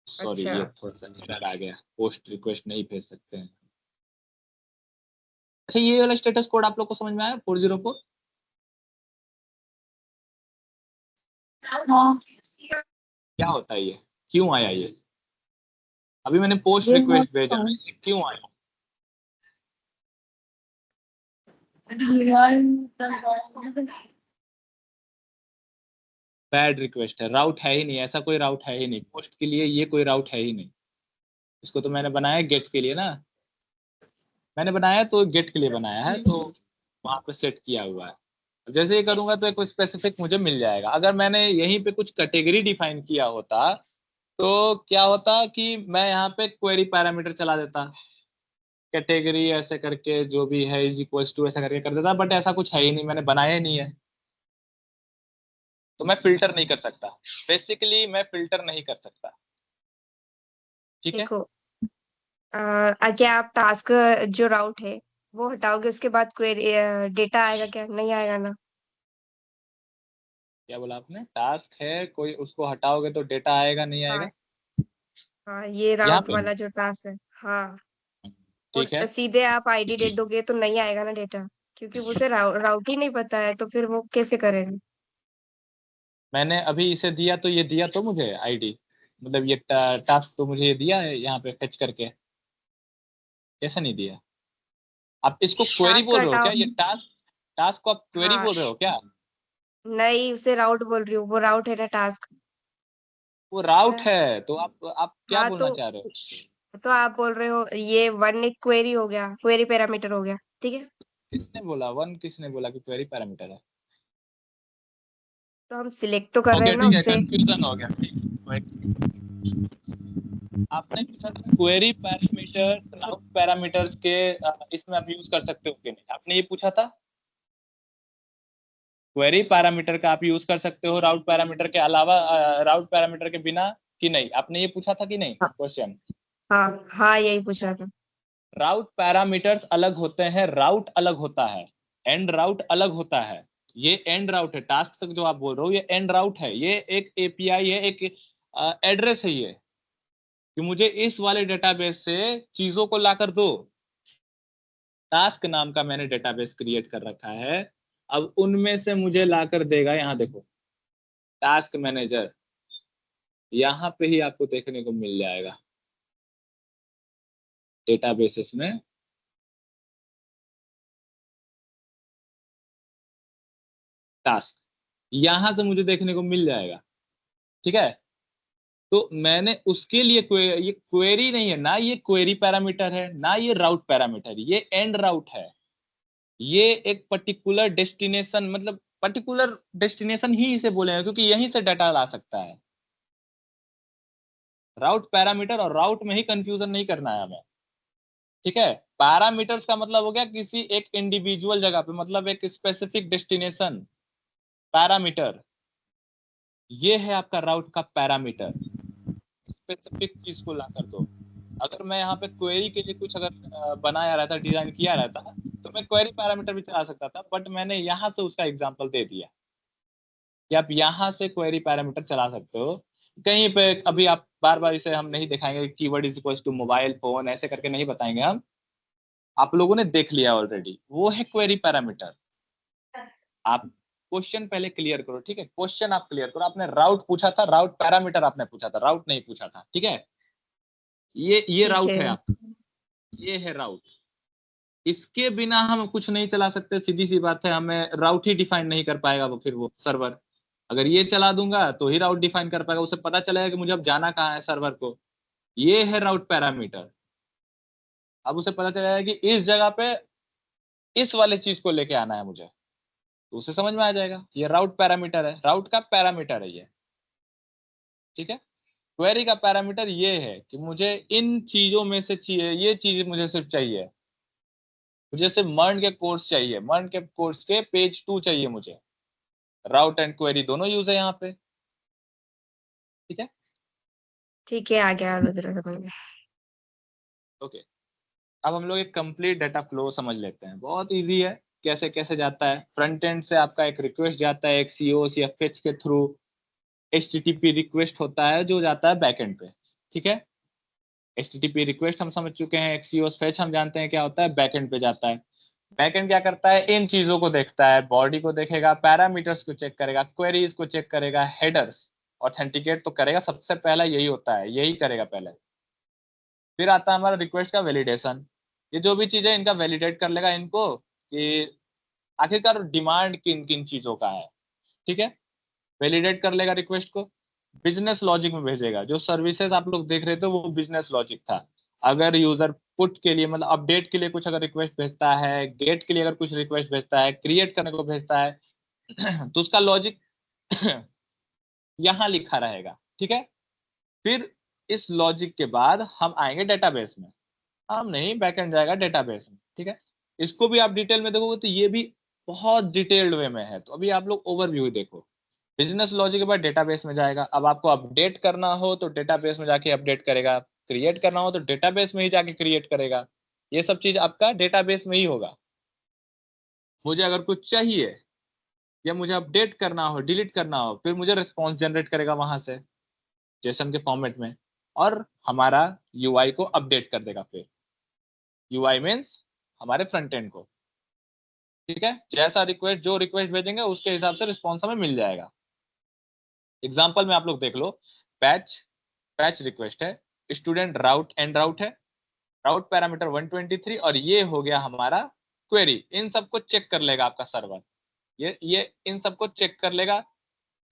सॉरी अच्छा ये थोड़ा सा एरर आ गया, पोस्ट रिक्वेस्ट नहीं भेज सकते हैं। अच्छा, ये वाला स्टेटस कोड आप लोग को समझ में आया 404? हाँ, क्या होता है ये, क्यों आया ये? अभी मैंने पोस्ट ये रिक्वेस्ट भेजा, होता ये क्यों आया? है। बैड रिक्वेस्ट है, राउट है ही नहीं, ऐसा कोई राउट है ही नहीं पोस्ट के लिए, ये कोई राउट है ही नहीं। इसको तो मैंने बनाया गेट के लिए ना, मैंने बनाया तो गेट के लिए बनाया है, तो वहां पे सेट किया हुआ है। जैसे ही करूंगा तो एक स्पेसिफिक मुझे मिल जाएगा। अगर मैंने यहीं पे कुछ कैटेगरी डिफाइन किया होता तो क्या होता कि मैं यहाँ पे क्वेरी पैरामीटर चला देता, कैटेगरी ऐसे करके जो भी है इज इक्वल्स टू ऐसा करके कर देता, बट ऐसा कुछ है ही नहीं, मैंने बनाया ही नहीं है, तो मैं फिल्टर नहीं कर सकता। बेसिकली मैं फिल्टर नहीं कर सकता। ठीक है, देखो क्या आप टास्क जो राउट है वो हटाओगे उसके बाद क्वेरी डेटा आएगा क्या? नहीं आएगा ना। क्या बोला आपने? टास्क है कोई, उसको हटाओगे तो डेटा आएगा नहीं आएगा? हाँ हाँ, ये यहाँ राउट पे वाला जो टास्क है, हाँ। और ठीक है, सीधे आप आईडी दे दोगे तो नहीं आएगा ना डेटा, क्योंकि उसे राउट ही नहीं पता है, तो फिर वो कैसे करेंगे? मैंने अभी इसे दिया तो ये दिया तो मुझे आईडी, मतलब ये टास्क तो मुझे ये दिया है यहाँ पे फेच करके, कैसे नहीं दिया? आप इसको क्वेरी टास्क बोल रहे हो हटाओ। क्या? ये टास्क, टास्क को आप क्वेरी हाँ, बोल रहे हो क्या? नहीं उसे राउट बोल रही हूँ, वो राउट है ना टास्क। वो राउट है। है, तो आप क्या हाँ बोलना तो चाह रहे हो? आप बोल रहे हो ये वन एक क्वेरी हो गया, क्वेरी पैरामीटर हो गया, ठीक है। किसने बोला वन? किसने बोला कि क्वेरी पैरामीटर है? तो हम सिलेक्ट तो कर रहे ओके हैं ना ठीक है, उससे। कंफ्यूजन हो गया, आपने पूछा था क्वेरी पैरामीटर राउट पैरामीटर्स के इसमें आप यूज कर सकते हो कि नहीं, आपने ये पूछा था। क्वेरी पैरामीटर का आप यूज कर सकते हो राउट पैरामीटर के अलावा, राउट पैरामीटर के बिना कि नहीं, आपने ये पूछा था कि नहीं हाँ क्वेश्चन? हाँ हाँ, यही पूछ रहा था। राउट पैरामीटर्स अलग होते हैं, राउट अलग होता है, एंड राउट अलग होता है। ये एंड राउट है, टास्क तक जो आप बोल रहे हो ये एंड राउट है, ये एक एपीआई है, एक एड्रेस है ये, कि मुझे इस वाले डेटाबेस से चीजों को लाकर दो। टास्क नाम का मैंने डेटाबेस क्रिएट कर रखा है, अब उनमें से मुझे लाकर देगा। यहाँ देखो टास्क मैनेजर, यहाँ पे ही आपको देखने को मिल जाएगा डेटाबेसेस में। टास्क यहां से मुझे देखने को मिल जाएगा, ठीक है। तो मैंने उसके लिए ये क्वेरी नहीं है ना, ये क्वेरी पैरामीटर है ना, ये राउट पैरामीटर, ये एंड राउट है। ये एक पर्टिकुलर डेस्टिनेशन, मतलब पर्टिकुलर डेस्टिनेशन ही इसे बोलेंगे क्योंकि यहीं से डाटा ला सकता है। राउट पैरामीटर और राउट में ही कंफ्यूजन नहीं करना है हमें, ठीक है। पैरामीटर्स का मतलब हो गया किसी एक इंडिविजुअल जगह पे, मतलब एक स्पेसिफिक डेस्टिनेशन। पैरामीटर ये है आपका राउट का पैरामीटर, स्पेसिफिक चीज को ला कर दो। अगर मैं यहाँ पे क्वेरी के लिए कुछ अगर बनाया रहता, डिजाइन किया रहता, तो मैं क्वेरी पैरामीटर भी चला सकता था, बट मैंने यहाँ से उसका एग्जांपल दे दिया कि आप यहाँ से क्वेरी पैरामीटर चला सकते हो। कहीं पे अभी आप बार बार इसे हम नहीं दिखाएंगे, keyword is equal to mobile phone ऐसे करके नहीं बताएंगे हम, आप लोगों ने देख लिया ऑलरेडी, वो है क्वेरी पैरामीटर। आप क्वेश्चन पहले क्लियर करो, ठीक है, क्वेश्चन आप क्लियर करो। आपने राउट पूछा था, राउट पैरामीटर आपने पूछा था, राउट नहीं पूछा था, ठीक है। ये ठीक राउट है। है आपका, ये है राउट। इसके बिना हम कुछ नहीं चला सकते, सीधी सी बात है, हमें राउट ही डिफाइन नहीं कर पाएगा वो, फिर वो सर्वर। अगर ये चला दूंगा तो ही राउट डिफाइन कर पाएगा, उसे पता चलेगा कि मुझे अब जाना कहाँ है सर्वर को। ये है राउट पैरामीटर। अब उसे पता चलेगा कि इस जगह पे इस वाले चीज को लेके आना है मुझे, तो उसे समझ में आ जाएगा ये राउट पैरामीटर है, राउट का पैरामीटर है ये, ठीक है। क्वेरी का पैरामीटर ये है कि मुझे इन चीजों में से चाहिए, ये चीज मुझे सिर्फ चाहिए, मुझे सिर्फ मर्न के कोर्स चाहिए, मर्न के कोर्स के पेज 2 चाहिए मुझे। राउट एंड क्वेरी दोनों यूज है यहाँ पे, ठीक है। ठीक है, आ गया रुद्र समझ में। ओके, अब हम लोग एक कंप्लीट डाटा फ्लो समझ लेते हैं, बहुत इजी है। कैसे कैसे जाता है, फ्रंट एंड से आपका एक रिक्वेस्ट जाता है, एक सीओस या फेच के थ्रू। एचटीटीपी रिक्वेस्ट होता है जो जाता है बैकएंड पे, ठीक है। एचटीटीपी रिक्वेस्ट हम समझ चुके हैं, एक सीओस फेच हम जानते हैं क्या होता है, बैकएंड पे जाता है। बैकएंड क्या करता है, इन चीजों को देखता है, बॉडी को देखेगा, पैरामीटर्स को चेक करेगा, क्वेरीज को चेक करेगा, हेडर्स ऑथेंटिकेट तो करेगा, सबसे पहला यही होता है, यही करेगा पहले। फिर आता है हमारा रिक्वेस्ट का वैलिडेशन, ये जो भी चीजें इनका वैलिडेट कर लेगा इनको कि आखिरकार डिमांड किन किन चीजों का है, ठीक है। वैलिडेट कर लेगा रिक्वेस्ट को, बिजनेस लॉजिक में भेजेगा। जो सर्विसेज आप लोग देख रहे थे वो बिजनेस लॉजिक था। अगर यूजर पुट के लिए, मतलब अपडेट के लिए कुछ अगर रिक्वेस्ट भेजता है, गेट के लिए अगर कुछ रिक्वेस्ट भेजता है, क्रिएट करने को भेजता है, तो उसका लॉजिक यहाँ लिखा रहेगा, ठीक है। फिर इस लॉजिक के बाद हम आएंगे डेटाबेस में, हम नहीं बैकएंड जाएगा डेटाबेस में, ठीक है। इसको भी आप डिटेल में देखोगे तो ये भी बहुत डिटेल्ड वे में है। तो अभी आप लोग ओवरव्यू देखो, बिजनेस लॉजिक के बाद डेटाबेस में जाएगा। अब आपको अपडेट करना हो तो डेटाबेस में जाके अपडेट करेगा, क्रिएट करना हो तो डेटाबेस में ही जाके क्रिएट करेगा। ये सब चीज आपका डेटाबेस में ही होगा। मुझे अगर कुछ चाहिए या मुझे अपडेट करना हो, डिलीट करना हो, फिर मुझे रिस्पॉन्स जनरेट करेगा वहां से जेसन के फॉर्मेट में, और हमारा यूआई को अपडेट कर देगा। फिर यूआई मीन्स हमारे फ्रंट एंड को, ठीक है। जैसा रिक्वेस्ट, जो रिक्वेस्ट भेजेंगे उसके हिसाब से रिस्पॉन्स हमें मिल जाएगा। एग्जाम्पल में आप लोग देख लो, पैच रिक्वेस्ट है, स्टूडेंट राउट एंड राउट है, राउट पैरामीटर 123, और ये हो गया हमारा क्वेरी। इन सबको चेक कर लेगा आपका सर्वर, ये इन सबको चेक कर लेगा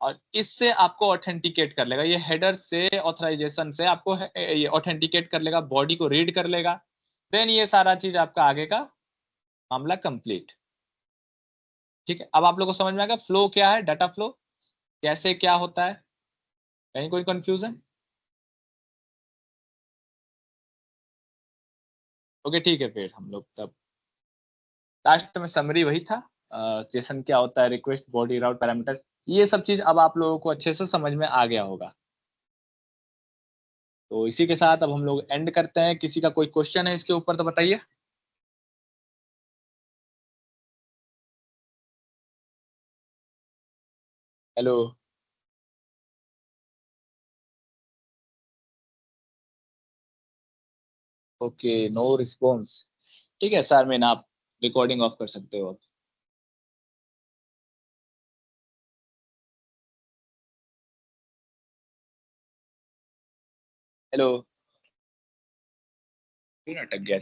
और इससे आपको ऑथेंटिकेट कर लेगा। ये हेडर से, ऑथराइजेशन से आपको ये ऑथेंटिकेट कर लेगा, बॉडी को रीड कर लेगा। देन ये सारा चीज आपका आगे का मामला कंप्लीट, ठीक है। अब आप लोगों को समझ में आ गया फ्लो क्या है, डाटा फ्लो कैसे क्या होता है, कहीं कोई कंफ्यूजन? ओके ठीक है, फिर हम लोग तब लास्ट में समरी वही था, जेसन क्या होता है, रिक्वेस्ट, बॉडी, राउट, पैरामीटर, ये सब चीज अब आप लोगों को अच्छे से समझ में आ गया होगा। तो इसी के साथ अब हम लोग एंड करते हैं। किसी का कोई क्वेश्चन है इसके ऊपर तो बताइए। हेलो, ओके, नो रिस्पॉन्स, ठीक है सर। मैंने आप रिकॉर्डिंग ऑफ कर सकते हो। हेलो, फिर अटक गया।